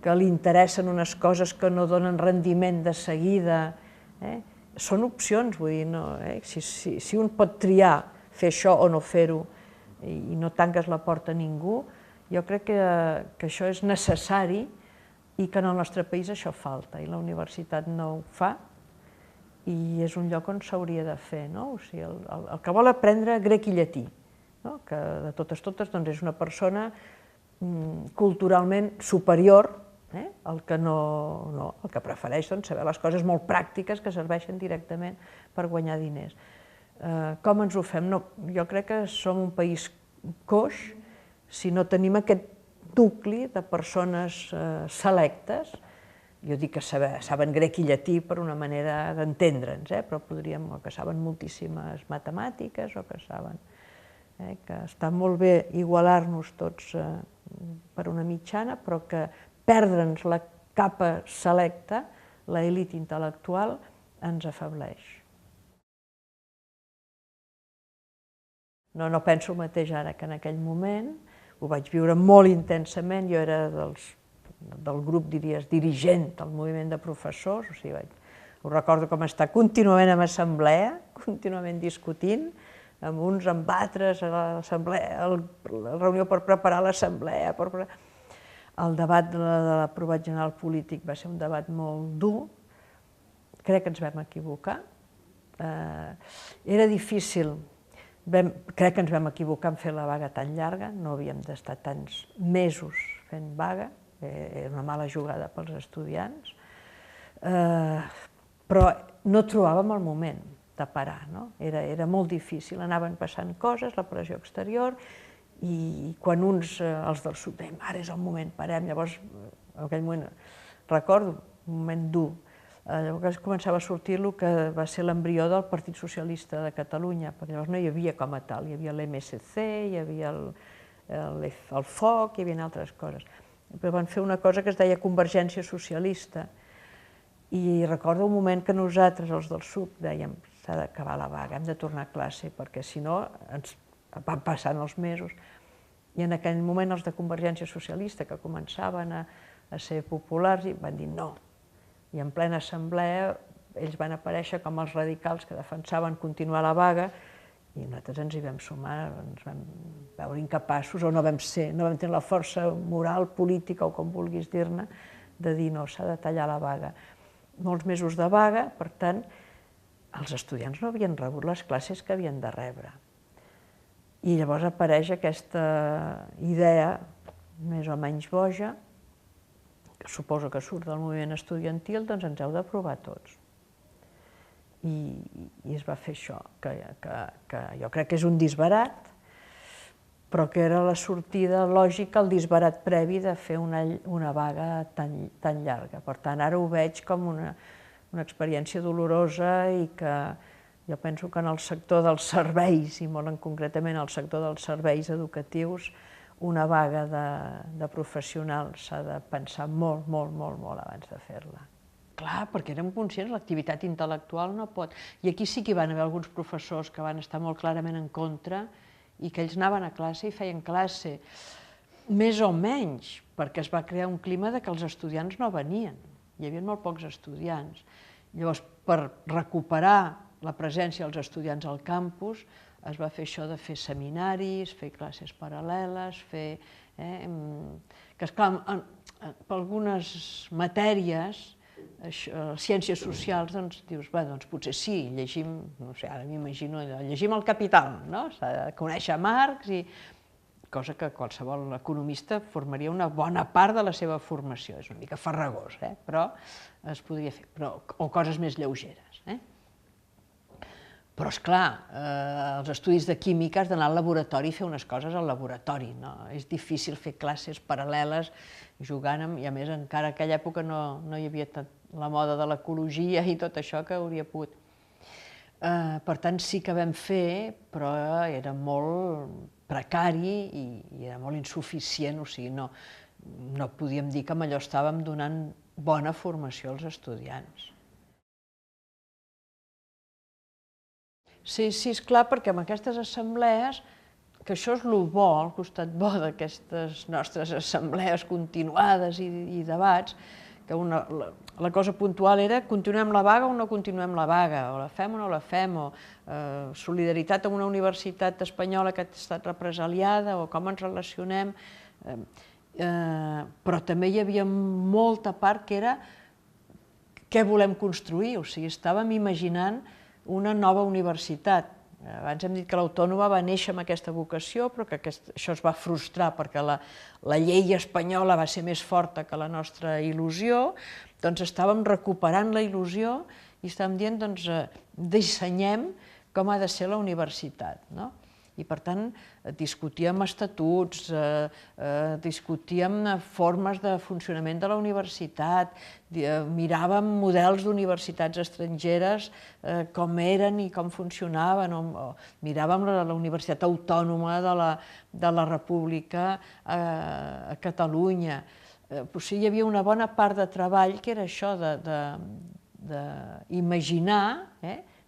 Speaker 1: que li interessen unes coses que no donen rendiment de seguida. Són opcions, vull dir, si un pot triar fer això o no fer-ho i no tanques la porta a ningú, jo crec que això és necessari i que en el nostre país això falta, i la universitat no ho fa, i és un lloc on s'hauria de fer, no? O sigui, el que vol aprendre grec i llatí, que de totes és una persona culturalment superior, el que prefereix saber les coses molt pràctiques que serveixen directament per guanyar diners. Com ens ho fem? Jo crec que som un país coix si no tenim aquest nucli de persones selectes. Jo dic que saben grec i llatí per una manera d'entendre'ns, però podríem, o que saben moltíssimes matemàtiques, o que saben que està molt bé igualar-nos tots per una mitjana, però que perdre'ns la capa selecta, l'elit intel·lectual, ens afebleix. No penso el mateix ara que en aquell moment, ho vaig viure molt intensament, jo era del grup, diries, dirigent del moviment de professors, o sigui, ho recordo com estar contínuament en assemblea, contínuament discutint, amb uns, amb altres, a l'assemblea, a la reunió per preparar l'assemblea, el debat de l'aprovat general polític va ser un debat molt dur, crec que ens vam equivocar, era difícil, crec que ens vam equivocar en fer la vaga tan llarga, no havíem d'estar tants mesos fent vaga, era una mala jugada pels estudiants, però no trobàvem el moment de parar, era molt difícil, anaven passant coses, la pressió exterior, i quan uns, els del sud, deien, ara és el moment, parem, llavors, en aquell moment, recordo, un moment dur, llavors començava a sortir el que va ser l'embrió del Partit Socialista de Catalunya, perquè llavors no hi havia com a tal, hi havia l'MSC, hi havia el FOC, hi havia altres coses. Però van fer una cosa que es deia Convergència Socialista, i recordo un moment que nosaltres, els del sud, dèiem, s'ha d'acabar la vaga, hem de tornar a classe, perquè si no ens van passant els mesos, i en aquell moment els de Convergència Socialista, que començaven a ser populars, van dir no. I en plena assemblea ells van aparèixer com els radicals que defensaven continuar la vaga, i nosaltres ens hi vam sumar, ens vam veure incapaços, o no vam tenir la força moral, política, o com vulguis dir-ne, de dir no, s'ha de tallar la vaga. Molts mesos de vaga, per tant, els estudiants no havien rebut les classes que havien de rebre. I llavors apareix aquesta idea, més o menys boja, que suposo que surt del moviment estudiantil, doncs ens heu d'aprovar tots. I es va fer això, que jo crec que és un disbarat, però que era la sortida lògica, el disbarat previ de fer una vaga tan llarga. Per tant, ara ho veig com una experiència dolorosa i que jo penso que en el sector dels serveis, i molt concretament en el sector dels serveis educatius, una vaga de professionals s'ha de pensar molt, molt, molt, molt abans de fer-la. Clar, perquè érem conscients, l'activitat intel·lectual no pot. I aquí sí que hi van haver alguns professors que van estar molt clarament en contra i que ells anaven a classe i feien classe, més o menys, perquè es va crear un clima que els estudiants no venien. Hi havia molt pocs estudiants. Llavors, per recuperar la presència dels estudiants al campus, es va fer això de fer seminaris, fer classes paral·leles, fer... que, esclar, per algunes matèries, ciències socials, doncs dius, bé, doncs potser sí, llegim, no sé, ara m'imagino, llegim el Capital, no? S'ha de conèixer Marx, i cosa que qualsevol economista formaria una bona part de la seva formació. És una mica farragós, però es podria fer, o coses més lleugeres. Però, esclar, els estudis de química has d'anar al laboratori i fer unes coses al laboratori. És difícil fer classes paral·leles jugant amb... I a més, encara en aquella època no hi havia la moda de l'ecologia i tot això que hauria pogut. Per tant, sí que vam fer, però era molt precari i era molt insuficient, o sigui, no podíem dir que amb allò estàvem donant bona formació als estudiants. Sí, esclar, perquè amb aquestes assemblees, que això és el bo, el costat bo d'aquestes nostres assemblees continuades i debats, que la cosa puntual era continuem la vaga o no continuem la vaga, o la fem o no la fem, o solidaritat amb una universitat espanyola que ha estat represaliada, o com ens relacionem, però també hi havia molta part que era què volem construir, o sigui, estàvem imaginant una nova universitat. Abans hem dit que l'Autònoma va néixer amb aquesta vocació, però que això es va frustrar perquè la llei espanyola va ser més forta que la nostra il·lusió, doncs estàvem recuperant la il·lusió i estàvem dient, doncs, dissenyem com ha de ser la universitat, no? I, per tant, discutíem estatuts, discutíem formes de funcionament de la universitat, miràvem models d'universitats estrangeres, com eren i com funcionaven, miràvem la Universitat Autònoma de la República a Catalunya. O sigui, hi havia una bona part de treball que era això d'imaginar,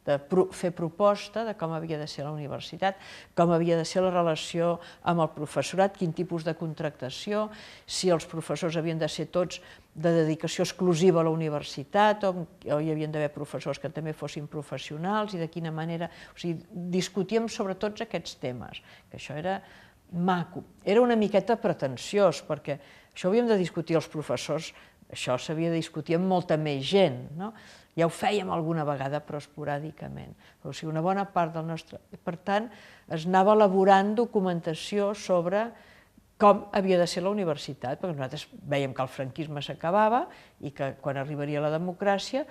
Speaker 1: de fer proposta de com havia de ser la universitat, com havia de ser la relació amb el professorat, quin tipus de contractació, si els professors havien de ser tots de dedicació exclusiva a la universitat o hi havien d'haver professors que també fossin professionals i de quina manera... O sigui, discutíem sobre tots aquests temes, que això era maco. Era una miqueta pretensiós, perquè això ho havíem de discutir els professors, això s'havia de discutir amb molta més gent, no? Ja ho fèiem alguna vegada, però esporàdicament. O sigui, una bona part del nostre... Per tant, es anava elaborant documentació sobre com havia de ser la universitat, perquè nosaltres vèiem que el franquisme s'acabava i que quan arribaria la democràcia,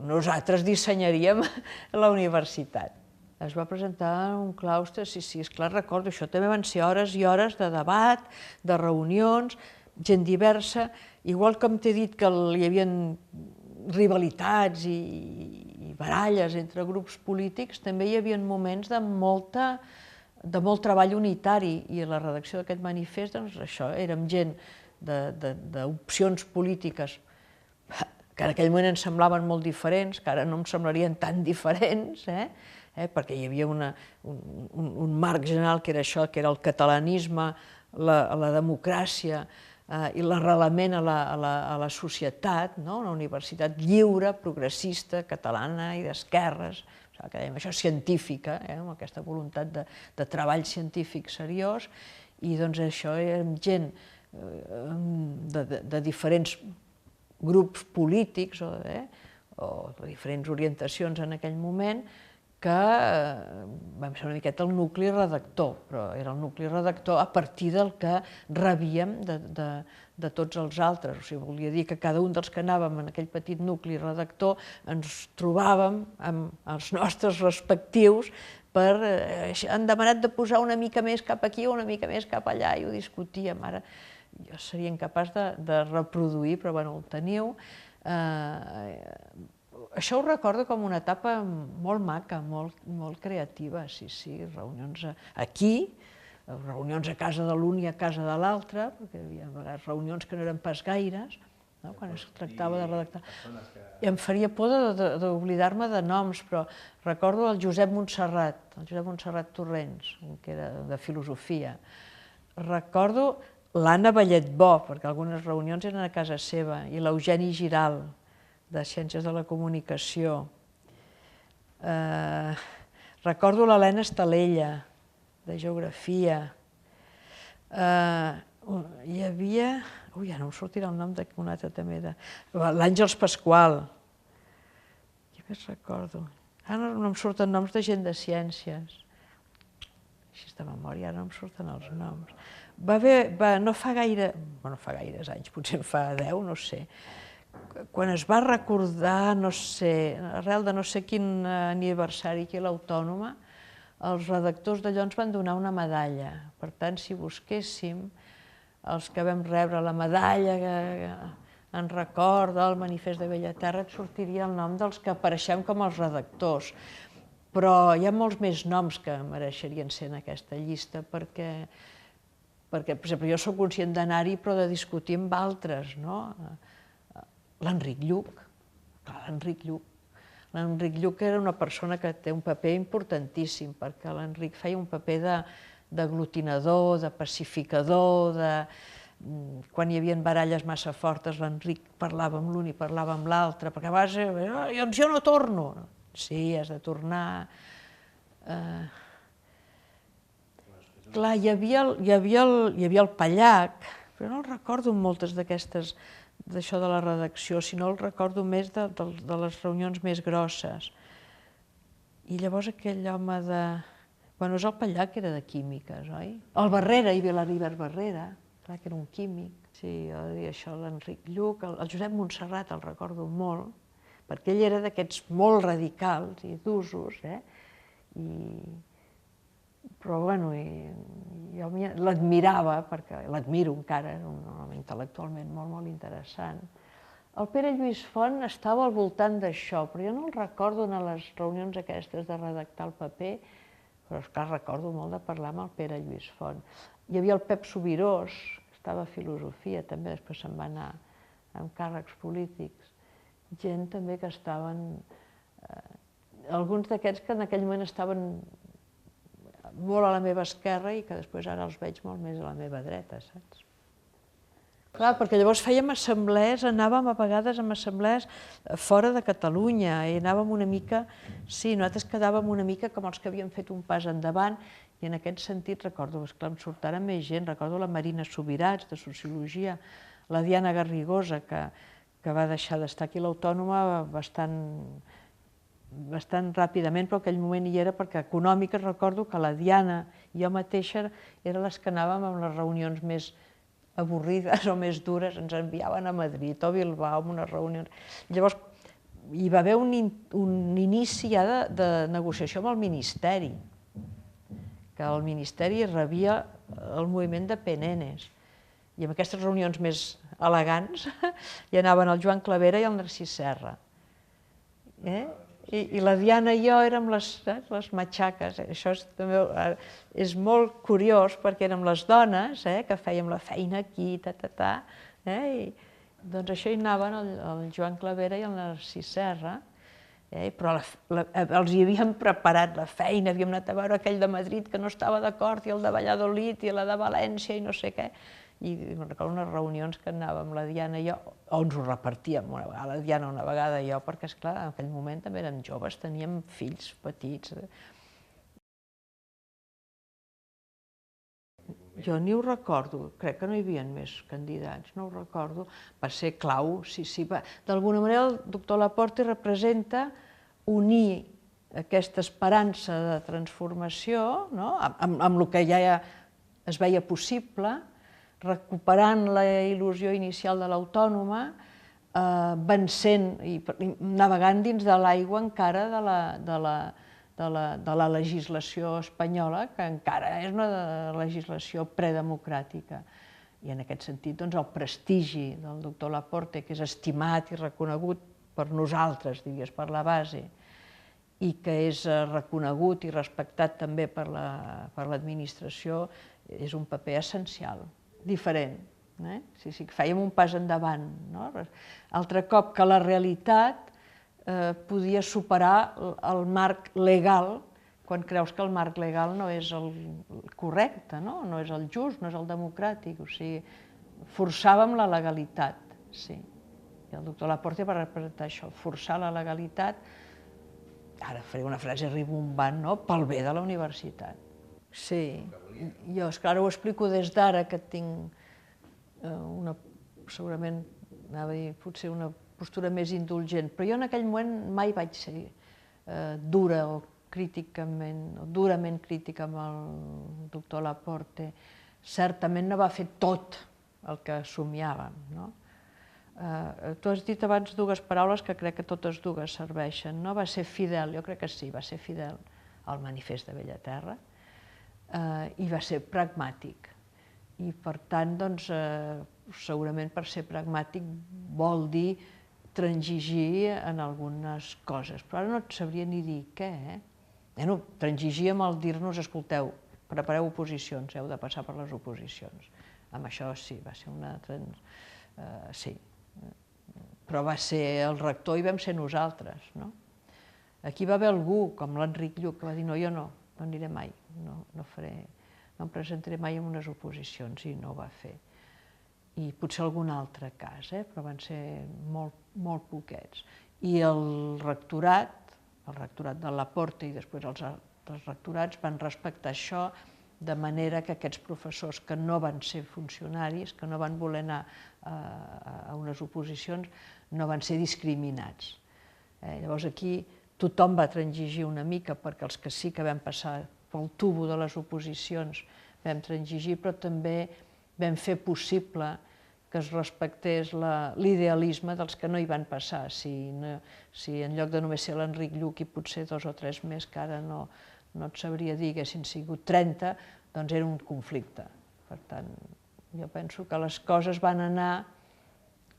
Speaker 1: nosaltres dissenyaríem la universitat. Es va presentar un claustre, sí, esclar, recordo, això també van ser hores i hores de debat, de reunions, gent diversa, igual com t'he dit que hi havia rivalitats i baralles entre grups polítics, també hi havia moments de molt treball unitari, i a la redacció d'aquest manifest, doncs això, érem gent d'opcions polítiques que en aquell moment ens semblaven molt diferents, que ara no em semblarien tan diferents, perquè hi havia un marc general que era això, que era el catalanisme, la democràcia, i l'arrelament a la societat, una universitat lliure, progressista, catalana i d'esquerres, que dèiem això, científica, amb aquesta voluntat de treball científic seriós, i doncs això érem gent de diferents grups polítics o de diferents orientacions en aquell moment, que vam ser una miqueta el nucli redactor, però era el nucli redactor a partir del que rebíem de tots els altres. O sigui, volia dir que cada un dels que anàvem en aquell petit nucli redactor ens trobàvem amb els nostres respectius per... Han demanat de posar una mica més cap aquí o una mica més cap allà, i ho discutíem. Ara jo seria incapaç de reproduir, però bueno, el teniu. Això ho recordo com una etapa molt maca, molt creativa, sí, reunions aquí, reunions a casa de l'un i a casa de l'altre, perquè hi havia reunions que no eren pas gaires, quan es tractava de redactar. I em faria por d'oblidar-me de noms, però recordo el Josep Montserrat Torrents, que era de filosofia. Recordo l'Anna Balletbó, perquè algunes reunions eren a casa seva, i l'Eugeni Giral, de Ciències de la Comunicació. Recordo l'Helena Estalella, de Geografia. Hi havia... Ui, ja no em sortirà el nom d'un altre també. L'Àngels Pasqual. Què més recordo? Ara no em surten noms de gent de ciències. Així de memòria, ara no em surten els noms. No fa gaires anys, potser en fa 10, no sé, quan es va recordar, no sé, arrel de no sé quin aniversari aquí a l'Autònoma, els redactors d'allò ens van donar una medalla. Per tant, si busquéssim els que vam rebre la medalla en record del Manifest de Bellaterra, et sortiria el nom dels que apareixem com els redactors. Però hi ha molts més noms que mereixerien ser en aquesta llista, perquè, per exemple, jo soc conscient d'anar-hi, però de discutir amb altres, no? L'Enric Lluch. Clar, l'Enric Lluch. L'Enric Lluch era una persona que té un paper importantíssim, perquè l'Enric feia un paper d'aglutinador, de pacificador, quan hi havia baralles massa fortes, l'Enric parlava amb l'un i parlava amb l'altre, perquè a vegades, doncs jo no torno. Sí, has de tornar. Clar, hi havia el Pallac, però no el recordo moltes d'aquestes, d'això de la redacció, sinó el recordo més de les reunions més grosses. I llavors aquell home de... Bueno, és el Pallac, que era de químiques, oi? El Barrera, hi havia l'Heribert Barrera, clar que era un químic. Sí, jo diria això, l'Enric Lluch, el Josep Montserrat el recordo molt, perquè ell era d'aquests molt radicals i d'usos, però bueno, jo l'admirava, perquè l'admiro encara, era un home intel·lectualment molt interessant. El Pere Lluís Font estava al voltant d'això, però jo no el recordo en les reunions aquestes de redactar el paper, però és clar, recordo molt de parlar amb el Pere Lluís Font. Hi havia el Pep Subirós, que estava a filosofia, també després se'n va anar amb càrrecs polítics, gent també que estaven... Alguns d'aquests que en aquell moment estaven molt a la meva esquerra i que després ara els veig molt més a la meva dreta, saps? Clar, perquè llavors fèiem assemblees, anàvem a vegades amb assemblees fora de Catalunya i anàvem una mica, sí, nosaltres quedàvem una mica com els que havien fet un pas endavant i en aquest sentit recordo, esclar, em surt ara més gent, recordo la Marina Subirats, de Sociologia, la Diana Garrigosa, que va deixar d'estar aquí a l'Autònoma bastant ràpidament, però en aquell moment hi era perquè econòmiques, recordo que la Diana i jo mateixa eren les que anàvem amb les reunions més avorrides o més dures, ens enviaven a Madrid o a Bilbao amb unes reunions. Llavors hi va haver un inici ja de negociació amb el Ministeri, que el Ministeri rebia el moviment de PNNs, i en aquestes reunions més elegants hi anaven el Joan Clavera i el Narcís Serra. I la Diana i jo érem les matxaques. Això és molt curiós perquè érem les dones que fèiem la feina aquí, doncs això hi anaven el Joan Clavera i el Narcís Serra, però els hi havíem preparat la feina, havíem anat a veure aquell de Madrid que no estava d'acord i el de Valladolid i la de València i no sé què. I recordo unes reunions que anàvem la Diana i jo, o ens ho repartíem una vegada, la Diana una vegada i jo, perquè esclar, en aquell moment també érem joves, teníem fills petits. Jo ni ho recordo, crec que no hi havia més candidats, no ho recordo. Va ser clau, sí, d'alguna manera el doctor Laporte representa unir aquesta esperança de transformació amb el que ja es veia possible, recuperant la il·lusió inicial de l'Autònoma, vencent i navegant dins de l'aigua encara de la legislació espanyola, que encara és una legislació predemocràtica. I en aquest sentit, el prestigi del doctor Laporte, que és estimat i reconegut per nosaltres, digués, per la base, i que és reconegut i respectat també per l'administració, és un paper essencial, diferent. Sí, fèiem un pas endavant. Altre cop que la realitat podia superar el marc legal, quan creus que el marc legal no és el correcte, no és el just, no és el democràtic, o sigui, forçàvem la legalitat, sí. I el doctor Laporte va representar això, forçar la legalitat, ara faré una frase ribombant, pel bé de la universitat. Sí, jo, esclar, ho explico des d'ara, que tinc segurament, anava a dir, potser una postura més indulgent, però jo en aquell moment mai vaig ser dura o durament crítica amb el doctor Laporte. Certament no va fer tot el que somiàvem. Tu has dit abans dues paraules que crec que totes dues serveixen. Va ser fidel, jo crec que sí, va ser fidel al manifest de Bellaterra i va ser pragmàtic. I per tant, segurament per ser pragmàtic vol dir transigir en algunes coses, però ara no et sabria ni dir què. Transigir amb el dir-nos, escolteu, prepareu oposicions, heu de passar per les oposicions. Amb això sí, va ser una... Sí, però va ser el rector i vam ser nosaltres. Aquí va haver algú, com l'Enric Lluch, que va dir no, jo no aniré mai, no em presentaré mai en unes oposicions, i no ho va fer. I potser algun altre cas, però van ser molt poquets. I el rectorat de Laporta i després els rectorats van respectar això, de manera que aquests professors que no van ser funcionaris, que no van voler anar a unes oposicions, no van ser discriminats. Llavors aquí tothom va transigir una mica, perquè els que sí que vam passar pel tubo de les oposicions vam transigir, però també vam fer possible que es respectés l'idealisme dels que no hi van passar. Si en lloc de només ser l'Enric Lluch i potser 2 o 3 més, que ara no et sabria dir, haguessin sigut 30, doncs era un conflicte. Per tant, jo penso que les coses van anar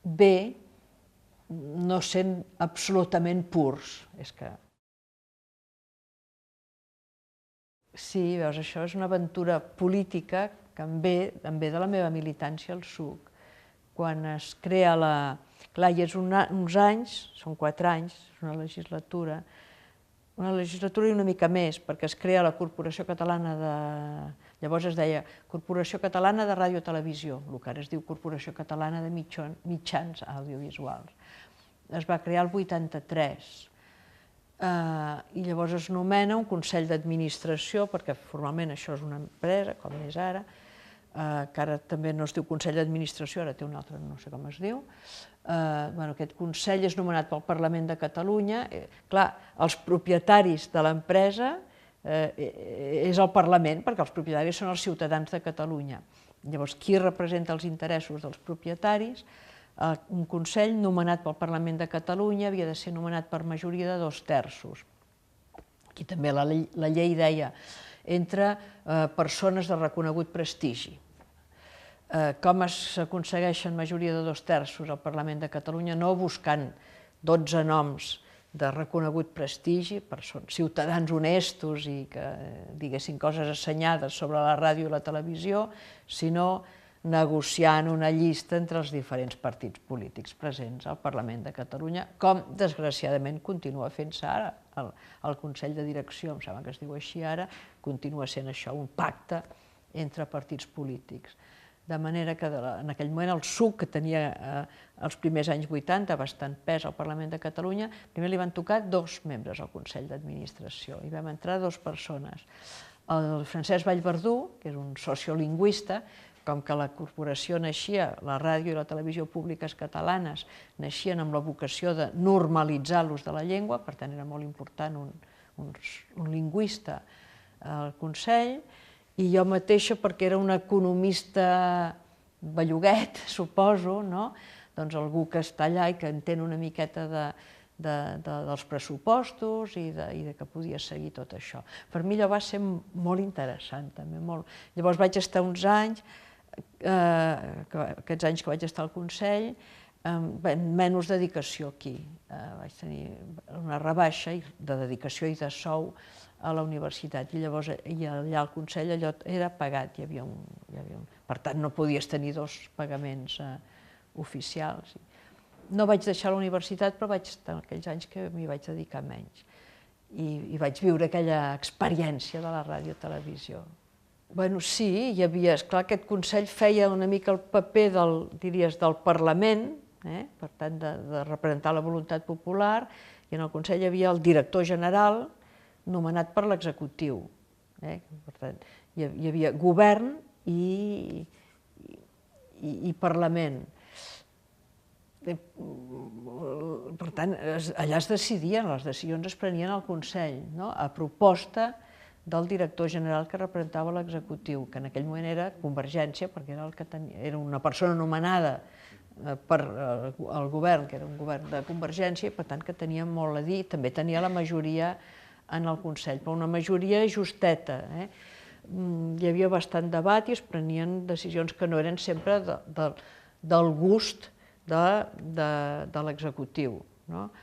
Speaker 1: bé, no sent absolutament purs. Sí, veus, això és una aventura política que em ve de la meva militància al SUC. Quan es crea Clar, i és uns anys, són 4 anys, és una legislatura i una mica més, perquè es crea la Corporació Catalana de... Llavors es deia Corporació Catalana de Ràdio i Televisió, el que ara es diu Corporació Catalana de Mitjans Audiovisuals. Es va crear el 83, i llavors es nomena un Consell d'Administració, perquè formalment això és una empresa, com és ara, que ara també no es diu Consell d'Administració, ara té un altre, no sé com es diu. Aquest Consell és nomenat pel Parlament de Catalunya. Clar, els propietaris de l'empresa és el Parlament, perquè els propietaris són els ciutadans de Catalunya. Llavors, qui representa els interessos dels propietaris? Un Consell nomenat pel Parlament de Catalunya havia de ser nomenat per majoria de 2/3. Aquí també la llei deia entre persones de reconegut prestigi. Com s'aconsegueixen majoria de 2/3 al Parlament de Catalunya? No buscant 12 noms de reconegut prestigi, ciutadans honestos i que diguessin coses assenyades sobre la ràdio i la televisió, sinó negociant una llista entre els diferents partits polítics presents al Parlament de Catalunya, com desgraciadament continua fent-se ara. El Consell de Direcció, em sembla que es diu així ara, continua sent això, un pacte entre partits polítics. De manera que en aquell moment el SUC, que tenia els primers anys 80 bastant pes al Parlament de Catalunya, primer li van tocar 2 membres al Consell d'Administració, i vam entrar 2 persones. El Francesc Vallverdú, que és un sociolingüista, com que la corporació naixia, la ràdio i la televisió públiques catalanes naixien amb la vocació de normalitzar l'ús de la llengua, per tant era molt important un lingüista al Consell, i jo mateixa, perquè era un economista belluguet, suposo, doncs algú que està allà i que entén una miqueta dels pressupostos i de que podia seguir tot això. Per mi allò va ser molt interessant, també, molt. Llavors vaig estar uns anys, aquests anys que vaig estar al Consell, menys dedicació aquí. Vaig tenir una rebaixa de dedicació i de sou a la universitat, i llavors allà al Consell allò era pagat, per tant no podies tenir 2 pagaments oficials. No vaig deixar la universitat, però vaig estar aquells anys que m'hi vaig dedicar menys, i vaig viure aquella experiència de la ràdio i televisió. Bé, sí, hi havia, esclar, aquest Consell feia una mica el paper del Parlament, per tant, de representar la voluntat popular, i en el Consell hi havia el director general nomenat per l'executiu. Per tant, hi havia govern i Parlament. Per tant, allà es decidien, les decisions es prenien al Consell, a proposta del director general que representava l'executiu, que en aquell moment era Convergència, perquè era una persona nomenada per el govern, que era un govern de Convergència, i per tant que tenia molt a dir, també tenia la majoria en el Consell, però una majoria justeta. Hi havia bastant debat i es prenien decisions que no eren sempre del gust de l'executiu.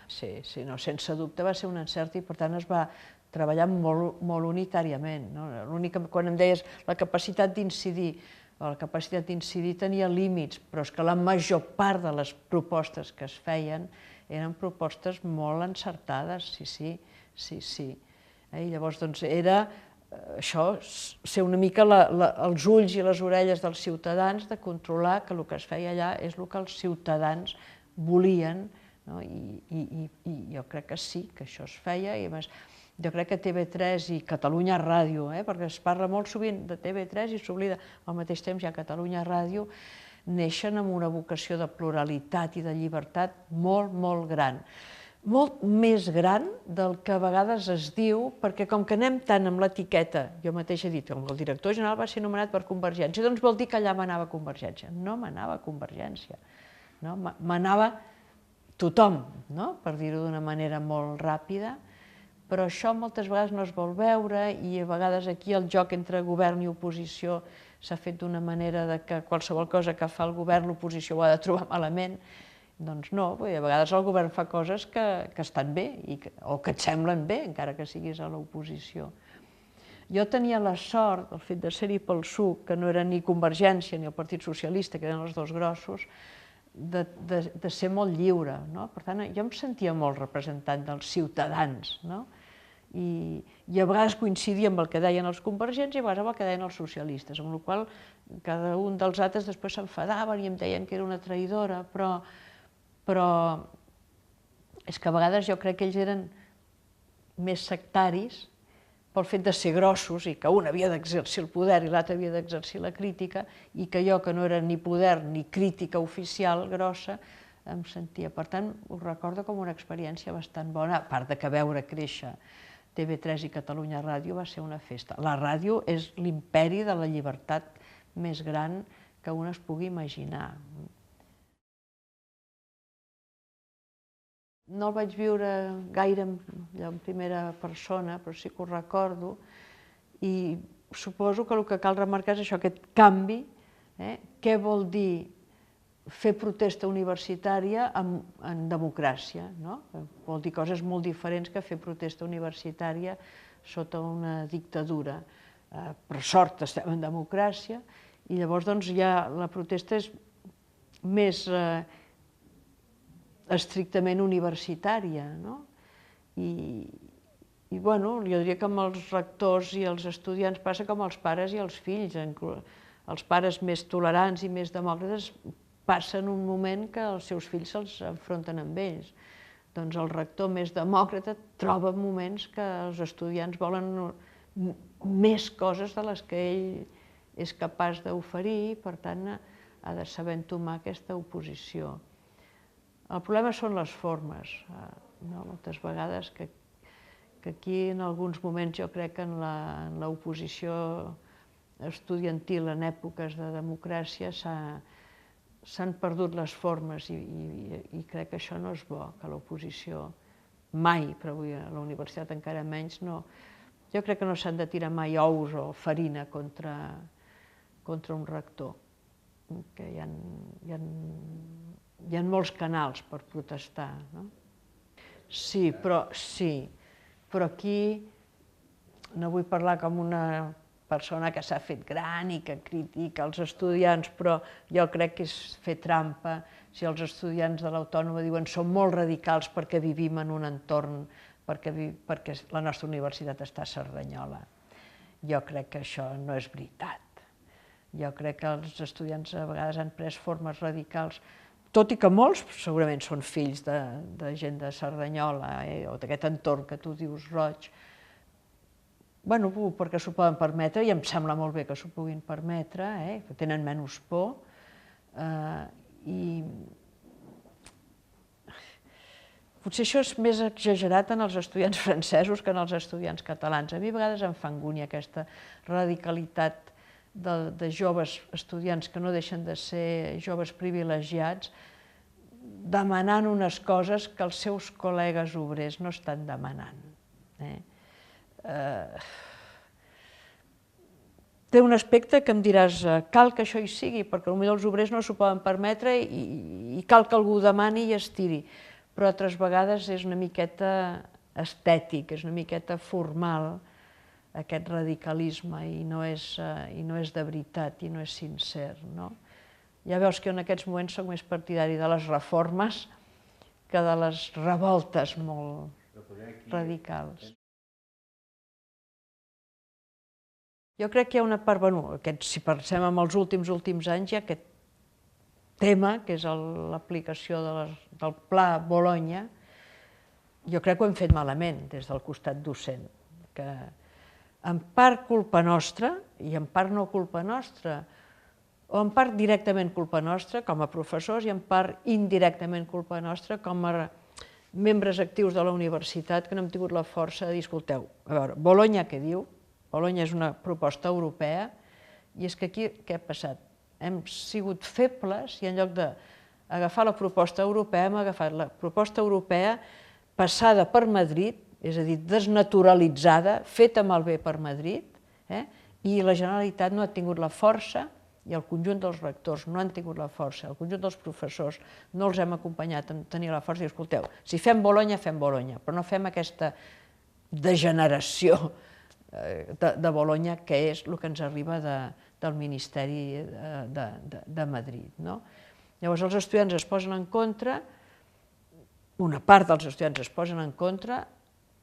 Speaker 1: Sí, sense dubte va ser un encert i per tant es va treballar molt unitàriament. L'únic que quan em deies la capacitat d'incidir la capacitat d'incidir tenia límits, però és que la major part de les propostes que es feien eren propostes molt encertades, sí. I llavors doncs era això, ser una mica els ulls i les orelles dels ciutadans, de controlar que el que es feia allà és el que els ciutadans volien, i jo crec que sí, que això es feia, i a més jo crec que TV3 i Catalunya Ràdio, perquè es parla molt sovint de TV3 i s'oblida, al mateix temps ja Catalunya Ràdio, neixen amb una vocació de pluralitat i de llibertat molt, molt gran. Molt més gran del que a vegades es diu, perquè com que anem tant amb l'etiqueta, jo mateix he dit que el director general va ser nomenat per Convergència, doncs vol dir que allà manava Convergència. No manava Convergència, manava tothom, per dir-ho d'una manera molt ràpida, però això moltes vegades no es vol veure i a vegades aquí el joc entre govern i oposició s'ha fet d'una manera que qualsevol cosa que fa el govern l'oposició ho ha de trobar malament. Doncs no, a vegades el govern fa coses que estan bé o que et semblen bé, encara que siguis a l'oposició. Jo tenia la sort, el fet de ser-hi pel PSUC, que no era ni Convergència ni el Partit Socialista, que eren els dos grossos, de ser molt lliure. Per tant, jo em sentia molt representant dels ciutadans, i a vegades coincidia amb el que deien els convergents i a vegades amb el que deien els socialistes, amb la qual cosa cada un dels altres després s'enfadaven i em deien que era una traïdora, però és que a vegades jo crec que ells eren més sectaris pel fet de ser grossos i que un havia d'exercir el poder i l'altre havia d'exercir la crítica, i que jo, que no era ni poder ni crítica oficial grossa, em sentia. Per tant, ho recordo com una experiència bastant bona, a part de que veure créixer TV3 i Catalunya Ràdio va ser una festa. La ràdio és l'imperi de la llibertat més gran que un es pugui imaginar. No el vaig viure gaire en primera persona, però sí que ho recordo, i suposo que el que cal remarcar és això, aquest canvi, què vol dir fer protesta universitària en democràcia. Vol dir coses molt diferents que fer protesta universitària sota una dictadura. Per sort estem en democràcia i llavors ja la protesta és més estrictament universitària. I jo diria que amb els rectors i els estudiants passa com els pares i els fills. Els pares més tolerants i més demòcrates passen un moment que els seus fills se'ls enfronten amb ells. Doncs el rector més demòcrata troba moments que els estudiants volen més coses de les que ell és capaç d'oferir, i per tant ha de saber entomar aquesta oposició. El problema són les formes. Moltes vegades que aquí en alguns moments jo crec que en l'oposició estudiantil en èpoques de democràcia s'han perdut les formes i crec que això no és bo, que l'oposició mai, però avui a la universitat encara menys, no. Jo crec que no s'han de tirar mai ous o farina contra un rector, que hi ha molts canals per protestar. Sí, però aquí no vull parlar com una persona que s'ha fet gran i que critica els estudiants, però jo crec que és fer trampa si els estudiants de l'Autònoma diuen som molt radicals perquè vivim en un entorn, perquè la nostra universitat està a Cerdanyola. Jo crec que això no és veritat. Jo crec que els estudiants a vegades han pres formes radicals, tot i que molts segurament són fills de gent de Cerdanyola o d'aquest entorn que tu dius roig, perquè s'ho poden permetre, i em sembla molt bé que s'ho puguin permetre, que tenen menys por, i potser això és més exagerat en els estudiants francesos que en els estudiants catalans. A mi a vegades em fa angúnia aquesta radicalitat de joves estudiants que no deixen de ser joves privilegiats, demanant unes coses que els seus col·legues obrers no estan demanant. Té un aspecte que em diràs, cal que això hi sigui, perquè potser els obrers no s'ho poden permetre i cal que algú demani i es tiri, però altres vegades és una miqueta estètic, és una miqueta formal, aquest radicalisme i no és de veritat i no és sincer. Ja veus que en aquests moments soc més partidari de les reformes que de les revoltes molt radicals. Jo crec que hi ha una part, si pensem en els últims anys, hi ha aquest tema, que és l'aplicació del Pla Bolonya. Jo crec que ho hem fet malament des del costat docent, que en part culpa nostra i en part no culpa nostra, o en part directament culpa nostra com a professors i en part indirectament culpa nostra com a membres actius de la universitat que no hem tingut la força de dir, escolteu, a veure, Bolonya què diu? Bolonya és una proposta europea i és que aquí què ha passat? Hem sigut febles i en lloc d'agafar la proposta europea hem agafat la proposta europea passada per Madrid, és a dir, desnaturalitzada, feta malbé per Madrid, i la Generalitat no ha tingut la força i el conjunt dels rectors no han tingut la força, el conjunt dels professors no els hem acompanyat a tenir la força i escolteu, si fem Bolonya, però no fem aquesta degeneració de Bolonya, que és el que ens arriba del Ministeri de Madrid. Llavors els estudiants es posen en contra, una part dels estudiants es posen en contra,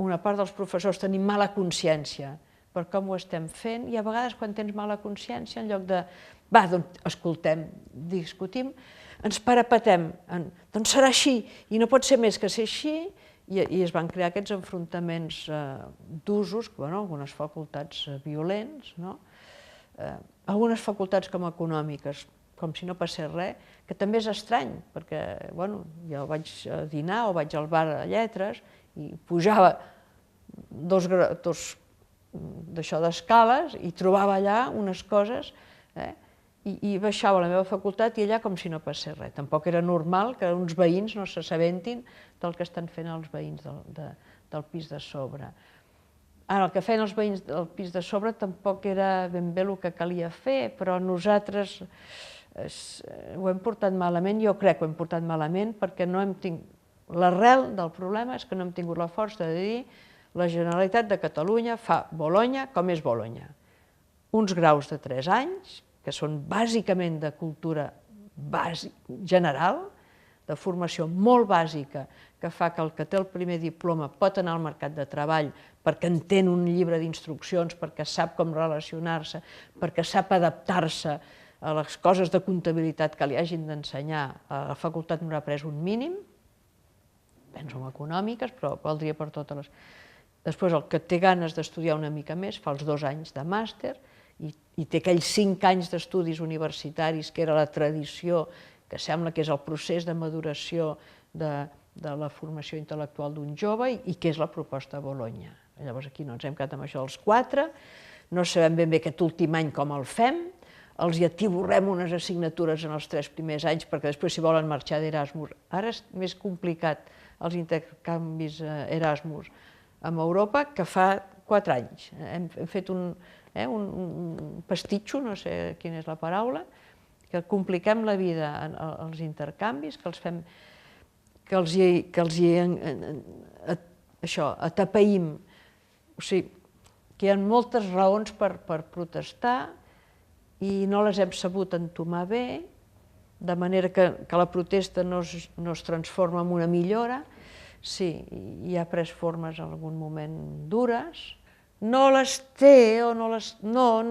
Speaker 1: una part dels professors tenim mala consciència per com ho estem fent i a vegades quan tens mala consciència en lloc de doncs escoltem, discutim, ens parapetem, doncs serà així i no pot ser més que ser així. I es van crear aquests enfrontaments d'usos, algunes facultats violents, algunes facultats com econòmiques, com si no passés res, que també és estrany, perquè jo vaig a dinar o vaig al bar a lletres i pujava dos d'això d'escales i trobava allà unes coses i baixava a la meva facultat i allà com si no passés res. Tampoc era normal que uns veïns no s'assabentin del que estan fent els veïns del pis de sobre. Ara, el que feien els veïns del pis de sobre tampoc era ben bé el que calia fer, però nosaltres ho hem portat malament, jo crec que ho hem portat malament perquè no hem tingut... L'arrel del problema és que no hem tingut la força de dir la Generalitat de Catalunya fa Bolonya com és Bolonya. Uns graus de 3 anys, que són bàsicament de cultura general, de formació molt bàsica, que fa que el que té el primer diploma pot anar al mercat de treball perquè entén un llibre d'instruccions, perquè sap com relacionar-se, perquè sap adaptar-se a les coses de comptabilitat que li hagin d'ensenyar. A la facultat n'haurà pres un mínim, penso en econòmiques, però valdria per totes les... Després, el que té ganes d'estudiar una mica més, fa els 2 anys de màster, i té aquells 5 anys d'estudis universitaris, que era la tradició, que sembla que és el procés de maduració de la formació intel·lectual d'un jove i que és la proposta Bolonya. Llavors aquí no ens hem quedat amb això dels 4, no sabem ben bé aquest últim any com el fem, els hi atiborrem unes assignatures en els 3 primers anys perquè després si volen marxar d'Erasmus. Ara és més complicat els intercanvis Erasmus amb Europa que fa 4 anys. Hem fet un pastitxo, no sé quina és la paraula, que compliquem la vida als intercanvis, que els fem, que els atapeïm. O sigui, que hi ha moltes raons per protestar i no les hem sabut entomar bé, de manera que la protesta no es transforma en una millora. Sí, hi ha pres formes en algun moment dures, no les té o no les... No,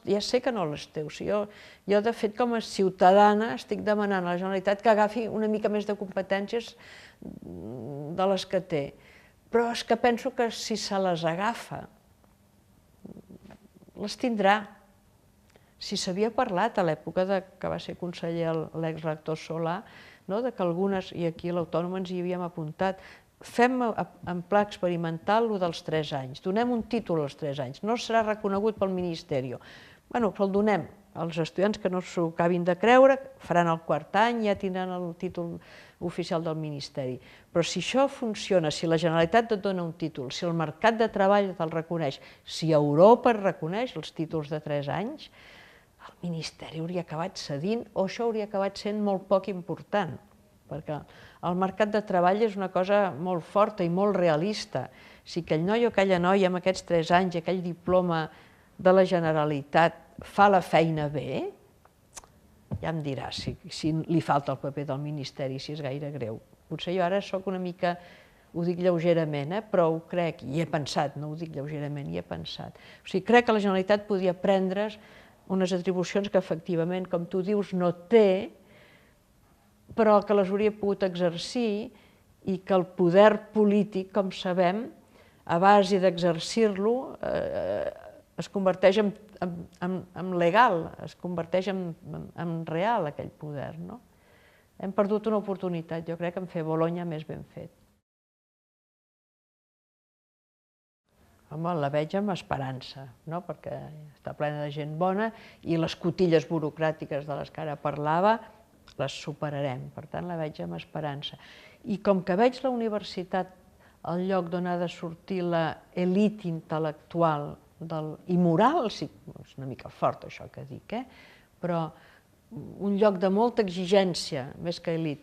Speaker 1: ja sé que no les té. Jo, de fet, com a ciutadana, estic demanant a la Generalitat que agafi una mica més de competències de les que té. Però és que penso que si se les agafa, les tindrà. Si s'havia parlat a l'època que va ser conseller l'exrector Solà, que algunes, i aquí a l'Autònoma ens hi havíem apuntat, fem en pla experimental el dels 3 anys, donem un títol als 3 anys, no serà reconegut pel Ministeri. Però el donem als estudiants que no s'ho acabin de creure, faran el 4è any i ja tindran el títol oficial del Ministeri. Però si això funciona, si la Generalitat et dona un títol, si el mercat de treball te'l reconeix, si Europa reconeix els títols de 3 anys, el Ministeri hauria acabat cedint o això hauria acabat sent molt poc important, perquè el mercat de treball és una cosa molt forta i molt realista. Si aquell noi o aquella noia amb aquests 3 anys, aquell diploma de la Generalitat fa la feina bé, ja em dirà si li falta el paper del Ministeri, si és gaire greu. Potser jo ara soc una mica, ho dic lleugerament, però ho crec, i he pensat, no ho dic lleugerament, hi he pensat. O sigui, crec que la Generalitat podia prendre's unes atribucions que efectivament, com tu dius, no té, però que les hauria pogut exercir i que el poder polític, com sabem, a base d'exercir-lo, es converteix en legal, es converteix en real aquell poder. Hem perdut una oportunitat, jo crec, en fer Bolonya més ben fet. Home, la veig amb esperança, perquè està plena de gent bona i les cotilles burocràtiques de les que ara parlava les superarem, per tant la veig amb esperança. I com que veig la universitat el lloc d'on ha de sortir l'elit intel·lectual i moral, sí, és una mica fort això que dic, però un lloc de molta exigència, més que elit.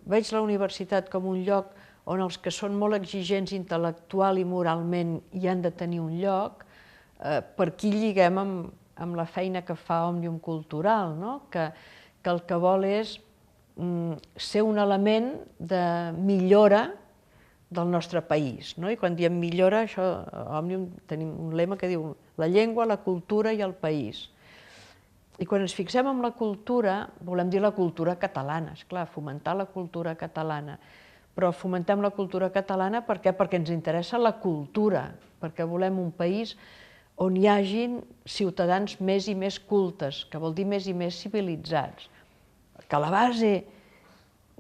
Speaker 1: Veig la universitat com un lloc on els que són molt exigents intel·lectual i moralment hi han de tenir un lloc, per aquí lliguem amb la feina que fa Òmnium Cultural, que el que vol és ser un element de millora del nostre país. I quan diem millora, a Òmnium tenim un lema que diu la llengua, la cultura i el país. I quan ens fixem en la cultura, volem dir la cultura catalana, esclar, fomentar la cultura catalana. Però fomentem la cultura catalana per què? Perquè ens interessa la cultura, perquè volem un país on hi hagin ciutadans més i més cultes, que vol dir més i més civilitzats. Que la base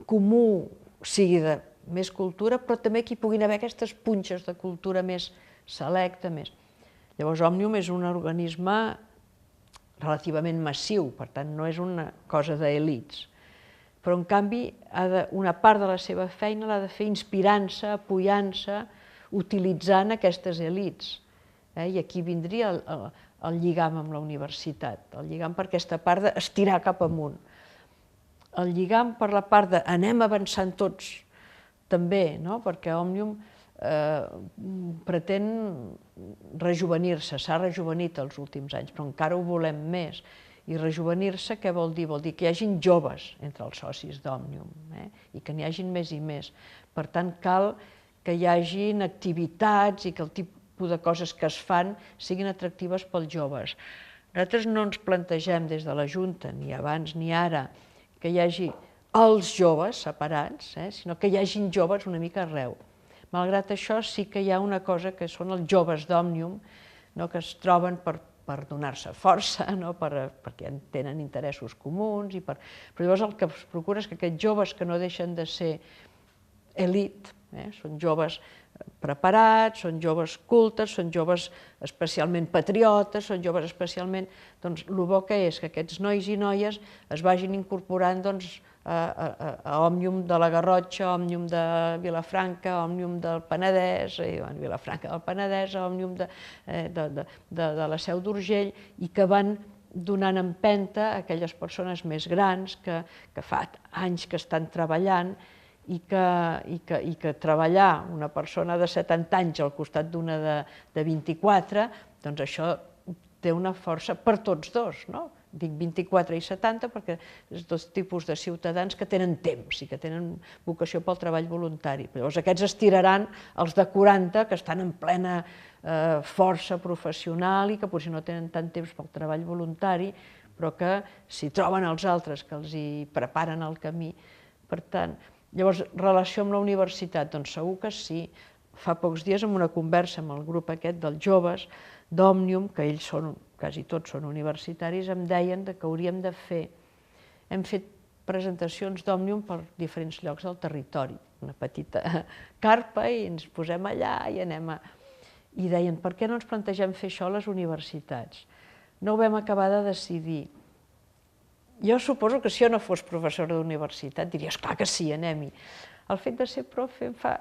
Speaker 1: comú sigui de més cultura, però també que hi puguin haver aquestes punxes de cultura més selecta. Llavors, Òmnium és un organisme relativament massiu, per tant, no és una cosa d'elits. Però, en canvi, una part de la seva feina l'ha de fer inspirant-se, apoyant-se, utilitzant aquestes elits. I aquí vindria el lligam amb la universitat, el lligam per aquesta part d'estirar cap amunt. El lligam per la part de anem avançant tots, també, perquè Òmnium pretén rejuvenir-se, s'ha rejuvenit els últims anys, però encara ho volem més. I rejuvenir-se què vol dir? Vol dir que hi hagin joves entre els socis d'Òmnium i que n'hi hagin més i més. Per tant, cal que hi hagin activitats i que el tipus de coses que es fan siguin atractives pels joves. Nosaltres no ens plantegem des de la Junta, ni abans ni ara, que hi hagi els joves separats, sinó que hi hagin joves una mica arreu. Malgrat això, sí que hi ha una cosa que són els joves d'Òmnium, que es troben per donar-se força, perquè tenen interessos comuns, però llavors el que es procura és que aquests joves que no deixen de ser elit, són joves preparats, són joves cultes, són joves especialment patriotes, són joves especialment... Doncs el bo que és que aquests nois i noies es vagin incorporant a Òmnium de la Garrotxa, a Òmnium de Vilafranca, a Òmnium del Penedès, Vilafranca del Penedès, a Òmnium de la Seu d'Urgell, i que van donant empenta a aquelles persones més grans que fa anys que estan treballant i que treballar una persona de 70 anys al costat d'una de 24, doncs això té una força per tots dos, no? Dic 24 i 70 perquè és dos tipus de ciutadans que tenen temps i que tenen vocació pel treball voluntari. Llavors aquests estiraran els de 40 que estan en plena força professional i que potser no tenen tant temps pel treball voluntari, però que si troben els altres que els hi preparen el camí. Per tant, llavors, relació amb la universitat, doncs segur que sí. Fa pocs dies, en una conversa amb el grup aquest dels joves d'Òmnium, que ells quasi tots són universitaris, em deien que hauríem de fer... Hem fet presentacions d'Òmnium per diferents llocs del territori, una petita carpa i ens posem allà i anem a... I deien, per què no ens plantegem fer això a les universitats? No ho vam acabar de decidir. Jo suposo que si jo no fos professora d'universitat diria, esclar que sí, anem-hi. El fet de ser profe em fa...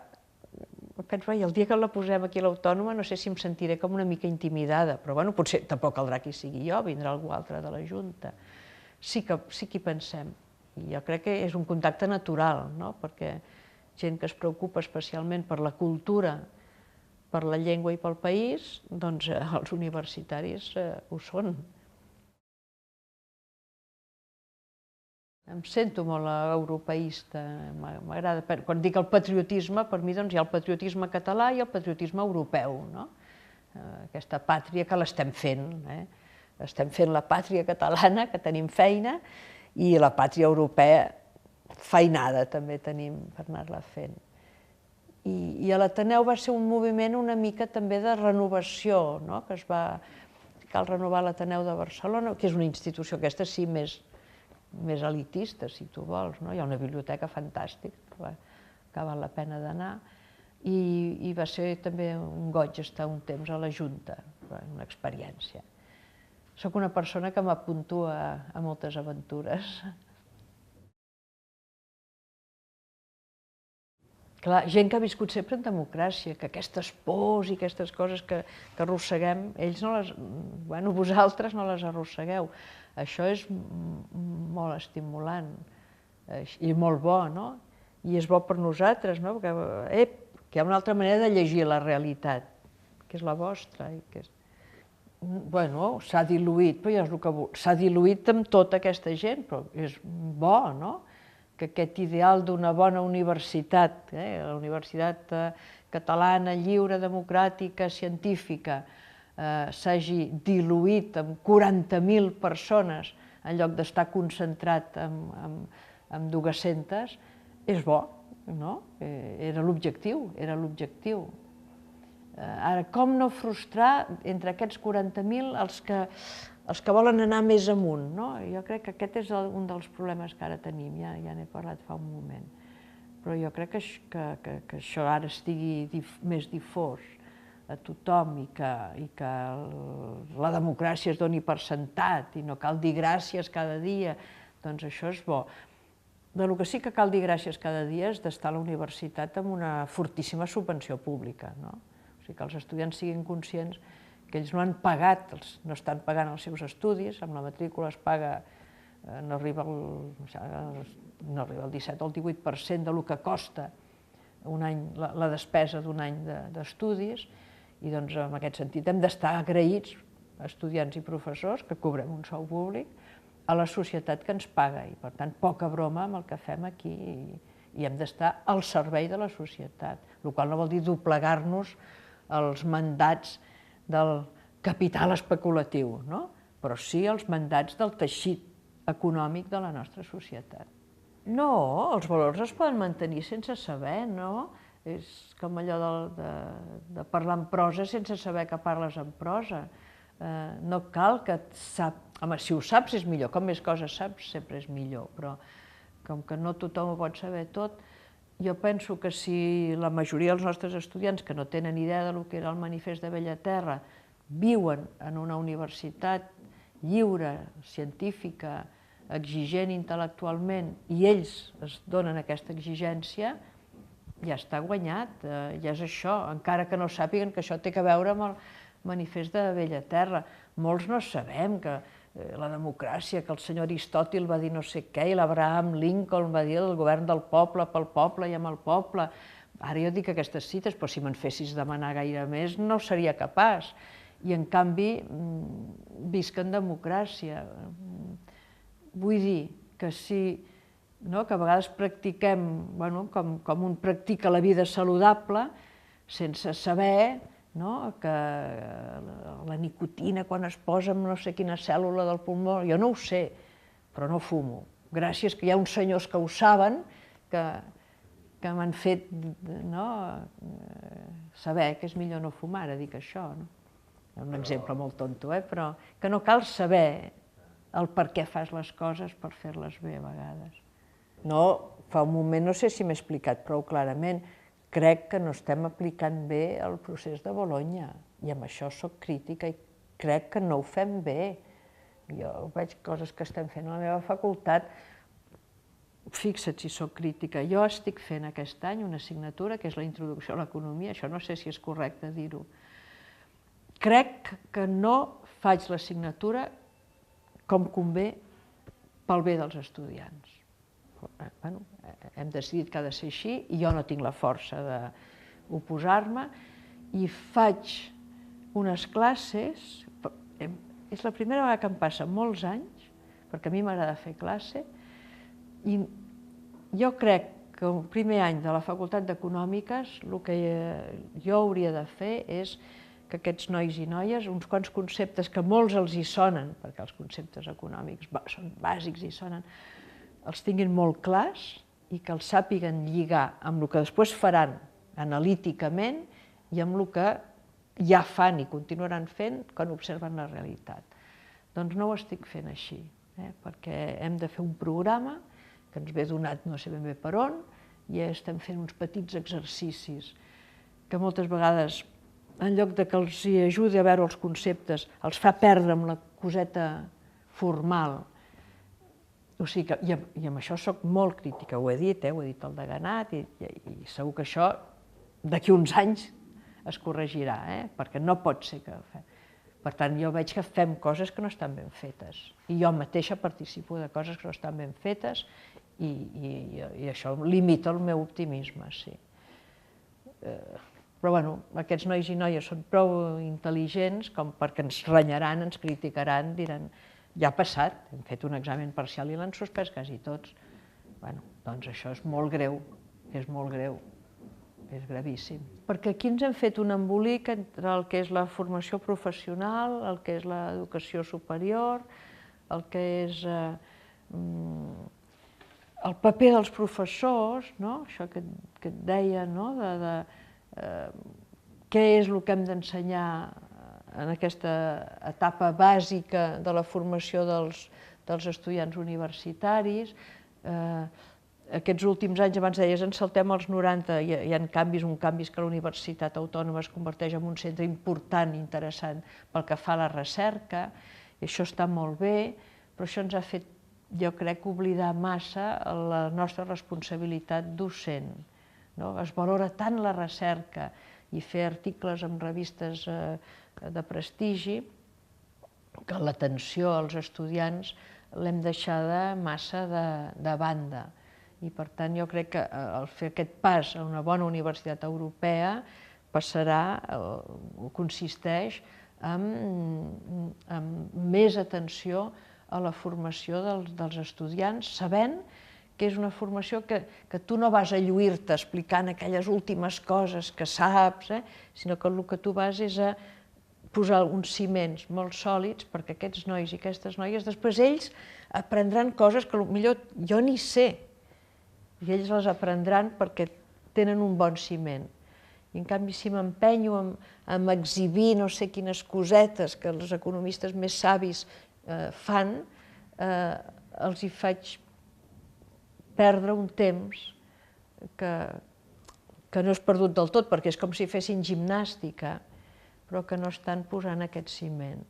Speaker 1: Penso, el dia que la posem aquí a l'Autònoma no sé si em sentiré com una mica intimidada, però bueno, potser tampoc caldrà que hi sigui jo, vindrà algú altre de la Junta. Sí que hi pensem. I jo crec que és un contacte natural, perquè gent que es preocupa especialment per la cultura, per la llengua i pel país, doncs els universitaris ho són. Em sento molt europeista, m'agrada. Quan dic el patriotisme, per mi hi ha el patriotisme català i el patriotisme europeu, no? Aquesta pàtria que l'estem fent. Estem fent la pàtria catalana, que tenim feina, i la pàtria europea, feinada també tenim per anar-la fent. I a l'Ateneu va ser un moviment una mica també de renovació, que cal renovar l'Ateneu de Barcelona, que és una institució aquesta sí més elitista, si tu vols. Hi ha una biblioteca fantàstica, que val la pena d'anar, i va ser també un goig estar un temps a la Junta, una experiència. Soc una persona que m'apunto a moltes aventures. Clar, gent que ha viscut sempre en democràcia, que aquestes pors i aquestes coses que arrosseguem, ells no les... Bueno, vosaltres no les arrossegueu. Això és molt estimulant i molt bo, no? I és bo per nosaltres, no? Perquè hi ha una altra manera de llegir la realitat, que és la vostra. Bueno, s'ha diluït, però ja és el que vol. S'ha diluït amb tota aquesta gent, però és bo, no? Que aquest ideal d'una bona universitat, la universitat catalana, lliure, democràtica, científica, s'hagi diluït amb 40.000 persones en lloc d'estar concentrat en 200, és bo, no? Era l'objectiu, era l'objectiu. Ara, com no frustrar entre aquests 40.000 els que volen anar més amunt, no? Jo crec que aquest és un dels problemes que ara tenim, ja n'he parlat fa un moment. Però jo crec que això ara estigui més difós a tothom i que la democràcia es doni per sentat i no cal dir gràcies cada dia, doncs això és bo. Del que sí que cal dir gràcies cada dia és d'estar a la universitat amb una fortíssima subvenció pública, no? O sigui, que els estudiants siguin conscients que ells no han pagat, no estan pagant els seus estudis, amb la matrícula es paga, no arriba al 17 o al 18% del que costa un any, la despesa d'un any d'estudis, i doncs en aquest sentit hem d'estar agraïts, estudiants i professors, que cobrem un sou públic, a la societat que ens paga, i per tant poca broma amb el que fem aquí, i hem d'estar al servei de la societat, el qual no vol dir doblegar-nos els mandats del capital especulatiu, no? Però sí els mandats del teixit econòmic de la nostra societat. No, els valors es poden mantenir sense saber, no? És com allò de parlar en prosa sense saber que parles en prosa. No cal que home, si ho saps és millor, com més coses saps sempre és millor, però com que no tothom ho pot saber tot, jo penso que si la majoria dels nostres estudiants que no tenen idea del que era el manifest de Bellaterra viuen en una universitat lliure, científica, exigent intel·lectualment, i ells es donen aquesta exigència, ja està guanyat, ja és això, encara que no sàpiguen que això té a veure amb el manifest de Bellaterra. Molts no sabem que la democràcia, que el senyor Aristòtil va dir no sé què, i l'Abraham Lincoln va dir el govern del poble, pel poble i amb el poble. Ara jo dic aquestes cites, però si me'n fessis demanar gaire més no seria capaç. I en canvi visc en democràcia. Vull dir que si que a vegades practiquem, com un practica la vida saludable, sense saber que la nicotina quan es posa en no sé quina cèl·lula del pulmó, jo no ho sé, però no fumo. Gràcies que hi ha uns senyors que ho saben, que m'han fet saber que és millor no fumar, ara dic això. És un exemple molt tonto, però que no cal saber el per què fas les coses per fer-les bé a vegades. No, fa un moment no sé si m'he explicat prou clarament, crec que no estem aplicant bé el procés de Bologna, i amb això soc crítica i crec que no ho fem bé. Jo veig coses que estem fent a la meva facultat, fixa't si soc crítica, jo estic fent aquest any una assignatura que és la introducció a l'economia, això no sé si és correcte dir-ho. Crec que no faig l'assignatura com convé pel bé dels estudiants. Hem decidit que ha de ser així i jo no tinc la força d'oposar-me i faig unes classes, és la primera vegada que em passa molts anys, perquè a mi m'agrada fer classe, i jo crec que el primer any de la Facultat d'Econòmiques el que jo hauria de fer és que aquests nois i noies, uns quants conceptes que molts els hi sonen, perquè els conceptes econòmics són bàsics i sonen, els tinguin molt clars i que els sàpiguen lligar amb el que després faran analíticament i amb el que ja fan i continuaran fent quan observen la realitat. Doncs no ho estic fent així, perquè hem de fer un programa que ens ve donat no sé ben bé per on, i estem fent uns petits exercicis que moltes vegades, en lloc de que els ajudi a veure els conceptes, els fa perdre amb la coseta formal. O sigui que, i amb això soc molt crítica, ho he dit el deganat, i segur que això d'aquí uns anys es corregirà, perquè no pot ser que fem. Per tant, jo veig que fem coses que no estan ben fetes, i jo mateixa participo de coses que no estan ben fetes, i això limita el meu optimisme, sí. Però bueno, aquests nois i noies són prou intel·ligents com perquè ens renyaran, ens criticaran, diran ja ha passat, hem fet un examen parcial i l'han suspès quasi tots. Bueno, doncs això és molt greu, és gravíssim. Perquè aquí ens hem fet un embolic entre el que és la formació professional, el que és l'educació superior, el que és el paper dels professors, això que et deia, què és el que hem d'ensenyar en aquesta etapa bàsica de la formació dels estudiants universitaris. Aquests últims anys, abans deies, ens saltem als 90, hi ha canvis, que la Universitat Autònoma es converteix en un centre important i interessant pel que fa a la recerca, i això està molt bé, però això ens ha fet, jo crec, oblidar massa la nostra responsabilitat docent. Es valora tant la recerca i fer articles en revistes de prestigi que l'atenció als estudiants l'hem deixada massa de banda. I per tant jo crec que al fer aquest pas a una bona universitat europea consisteix en més atenció a la formació dels estudiants, sabent que és una formació que tu no vas a lluir-te explicant aquelles últimes coses que saps, sinó que el que tu vas és a posar uns ciments molt sòlids perquè aquests nois i aquestes noies, després ells aprendran coses que potser jo ni sé, i ells les aprendran perquè tenen un bon ciment. I en canvi, si m'empenyo en exhibir no sé quines cosetes que els economistes més savis fan, els hi faig perdre un temps que no és perdut del tot, perquè és com si fessin gimnàstica, però que no estan posant aquest ciment.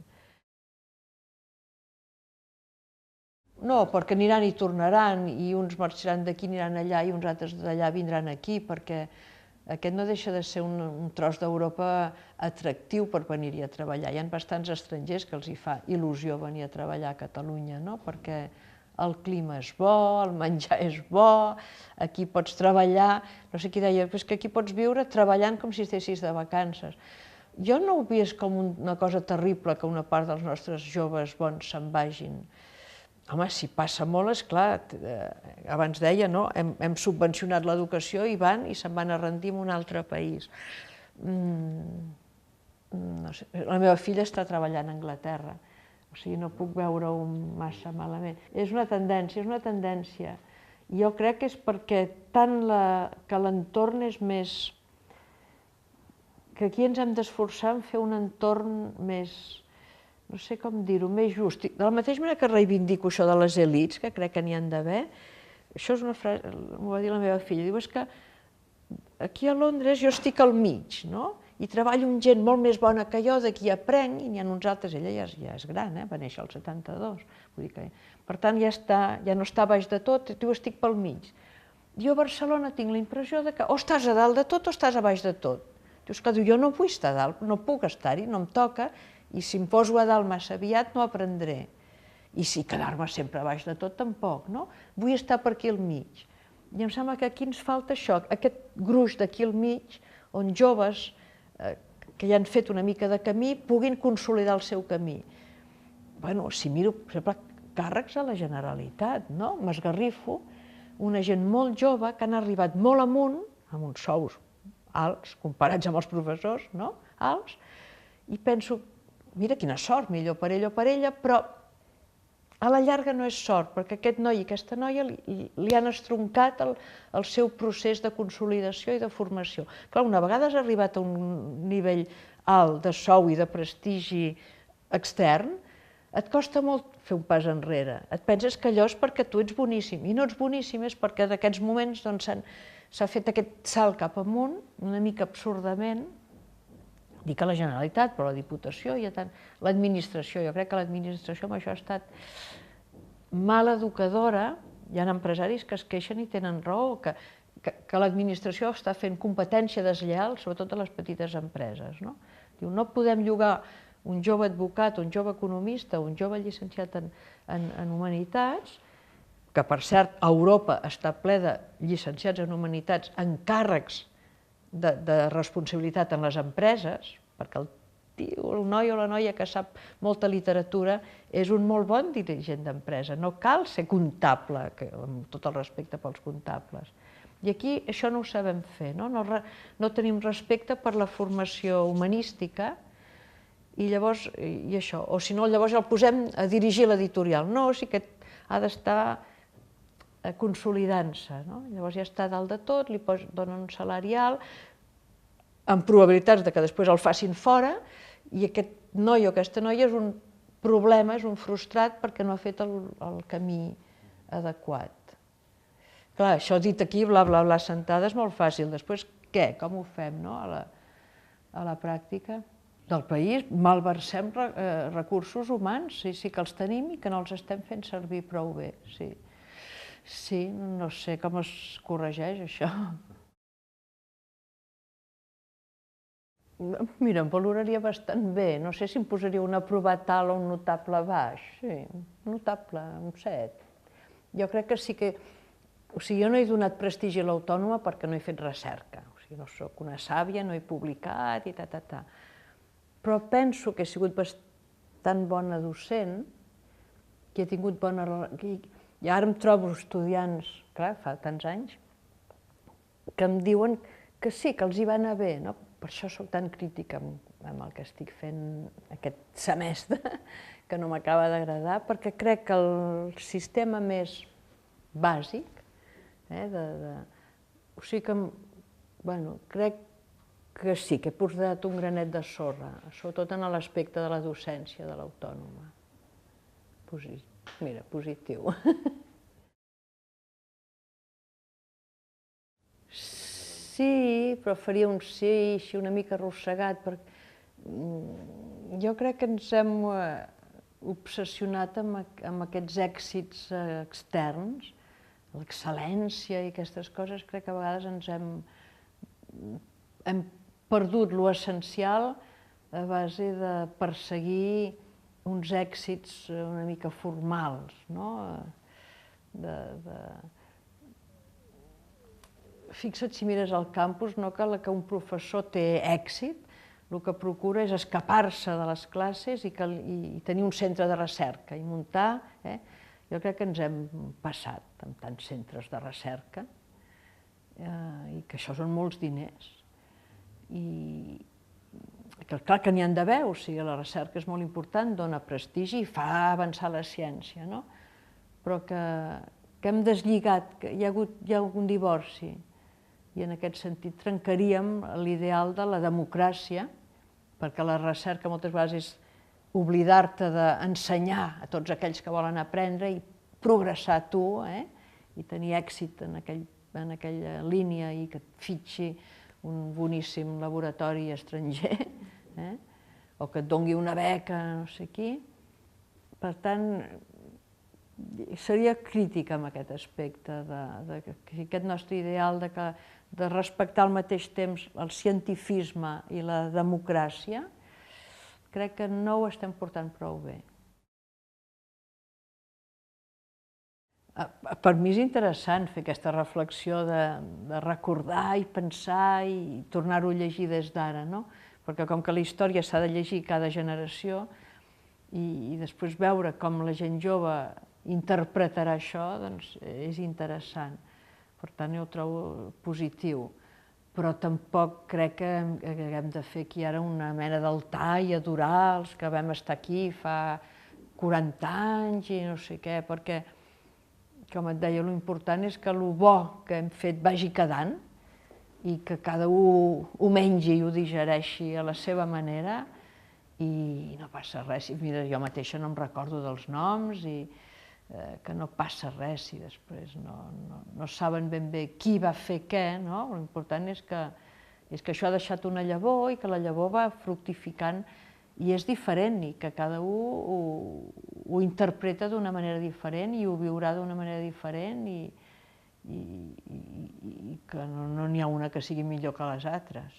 Speaker 1: No, perquè aniran i tornaran, i uns marxaran d'aquí, aniran allà, i uns altres d'allà vindran aquí, perquè aquest no deixa de ser un tros d'Europa atractiu per venir-hi a treballar. Hi ha bastants estrangers que els hi fa il·lusió venir a treballar a Catalunya, perquè el clima és bo, el menjar és bo, aquí pots treballar, no sé qui deia, és que aquí pots viure treballant com si estessis de vacances. Jo no ho vist com una cosa terrible que una part dels nostres joves bons se'n vagin. Home, si passa molt, esclar, abans deia, hem subvencionat l'educació i van i se'n van a rendir en un altre país. La meva filla està treballant a Anglaterra, o sigui, no puc veure-ho massa malament. És una tendència. Jo crec que és perquè tant que l'entorn és més... que aquí ens hem d'esforçar en fer un entorn més... no sé com dir-ho, més just. De la mateixa manera que reivindico això de les elits, que crec que n'hi han d'haver, això és una frase, m'ho va dir la meva filla, diu, és que aquí a Londres jo estic al mig, i treballo amb gent molt més bona que jo, d'aquí aprenc, i n'hi ha uns altres, ella ja és gran, va néixer al 72, vull dir que... Per tant, ja no està baix de tot, diu, estic pel mig. Jo a Barcelona tinc la impressió que o estàs a dalt de tot o estàs a baix de tot. Dius, clar, jo no vull estar a dalt, no puc estar-hi, no em toca, i si em poso a dalt massa aviat no aprendré. I si quedar-me sempre a baix de tot tampoc, no? Vull estar per aquí al mig. I em sembla que aquí ens falta això, aquest gruix d'aquí al mig, on joves que ja han fet una mica de camí puguin consolidar el seu camí. Bueno, si miro, per exemple, càrrecs a la Generalitat, no? M'esgarrifo una gent molt jove que han arribat molt amunt, amb uns sous alts, comparats amb els professors, no? Alts, i penso, mira quina sort, millor per ell o per ella, però a la llarga no és sort, perquè aquest noi i aquesta noia li han estroncat el seu procés de consolidació i de formació. Clar, una vegada has arribat a un nivell alt de sou i de prestigi extern, et costa molt fer un pas enrere. Et penses que allò és perquè tu ets boníssim, i no ets boníssim, és perquè en aquests moments s'ha fet aquest salt cap amunt, una mica absurdament, dic a la Generalitat, però la Diputació, l'administració, jo crec que l'administració amb això ha estat mal educadora. Hi ha empresaris que es queixen i tenen raó, que l'administració està fent competència deslleial, sobretot a les petites empreses. Diu, no podem llogar un jove advocat, un jove economista, un jove llicenciat en humanitats, que per cert a Europa està ple de llicenciats en humanitats en càrrecs de responsabilitat en les empreses, perquè el noi o la noia que sap molta literatura és un molt bon dirigent d'empresa, no cal ser comptable, amb tot el respecte pels comptables. I aquí això no ho sabem fer, no tenim respecte per la formació humanística, i llavors, i això, o si no, llavors el posem a dirigir l'editorial. No, sí que ha d'estar consolidant-se, llavors ja està dalt de tot, li donen un salari alt, amb probabilitats que després el facin fora, i aquest noi o aquesta noia és un problema, és un frustrat perquè no ha fet el camí adequat. Clar, això dit aquí, bla, bla, bla, sentada, és molt fàcil. Després, què? Com ho fem a la pràctica? Del país malversem recursos humans, sí que els tenim i que no els estem fent servir prou bé, sí. Sí, no sé com es corregeix això. Mira, em valoraria bastant bé, no sé si em posaria un aprovat alt o un notable baix, sí, notable, un 7. Jo crec que sí que, o sigui, jo no he donat prestigi a l'Autònoma perquè no he fet recerca, o sigui, no soc una sàvia, no he publicat i però penso que he sigut bastant bona docent, que he tingut bona... I ara em trobo estudiants, clar, fa tants anys, que em diuen que sí, que els hi va anar bé, no? Per això soc tan crítica amb el que estic fent aquest semestre, que no m'acaba d'agradar, perquè crec que el sistema més bàsic, o sigui que, bueno, crec que sí, que he posat un granet de sorra, sobretot en l'aspecte de la docència de l'Autònoma. Mira, positiu. Sí, però faria un sí, així una mica arrossegat, perquè jo crec que ens hem obsessionat amb aquests èxits externs, l'excel·lència i aquestes coses, crec que a vegades hem perdut l'essencial a base de perseguir uns èxits una mica formals, no? Fixa't, si mires al campus, no cal que un professor té èxit, el que procura és escapar-se de les classes i tenir un centre de recerca i muntar. Jo crec que ens hem passat amb tants centres de recerca i que això són molts diners. I clar que n'hi ha d'haver, o sigui, la recerca és molt important, dona prestigi i fa avançar la ciència, no? Però que hem deslligat, que hi ha hagut un divorci, i en aquest sentit trencaríem l'ideal de la democràcia, perquè la recerca moltes vegades és oblidar-te d'ensenyar a tots aquells que volen aprendre i progressar tu, i tenir èxit en aquella línia i que et fitxi un boníssim laboratori estranger, o que et doni una beca a no sé qui. Per tant, seria crítica amb aquest aspecte, aquest nostre ideal de respectar al mateix temps el cientifisme i la democràcia, crec que no ho estem portant prou bé. Per mi és interessant fer aquesta reflexió de recordar i pensar i tornar-ho a llegir des d'ara, no? perquè com que la història s'ha de llegir cada generació i després veure com la gent jove interpretarà això, doncs és interessant. Per tant, jo ho trobo positiu. Però tampoc crec que haguem de fer aquí ara una mena d'altar i adorar els que vam estar aquí fa 40 anys i no sé què, perquè, com et deia, l'important és que el bo que hem fet vagi quedant i que cada un ho mengi i ho digereixi a la seva manera i no passa res. Mira, jo mateixa no em recordo dels noms i que no passa res si després no saben ben bé qui va fer què, no? L'important és que això ha deixat una llavor i que la llavor va fructificant i és diferent i que cada un ho interpreta d'una manera diferent i ho viurà d'una manera diferent i que no n'hi ha una que sigui millor que les altres.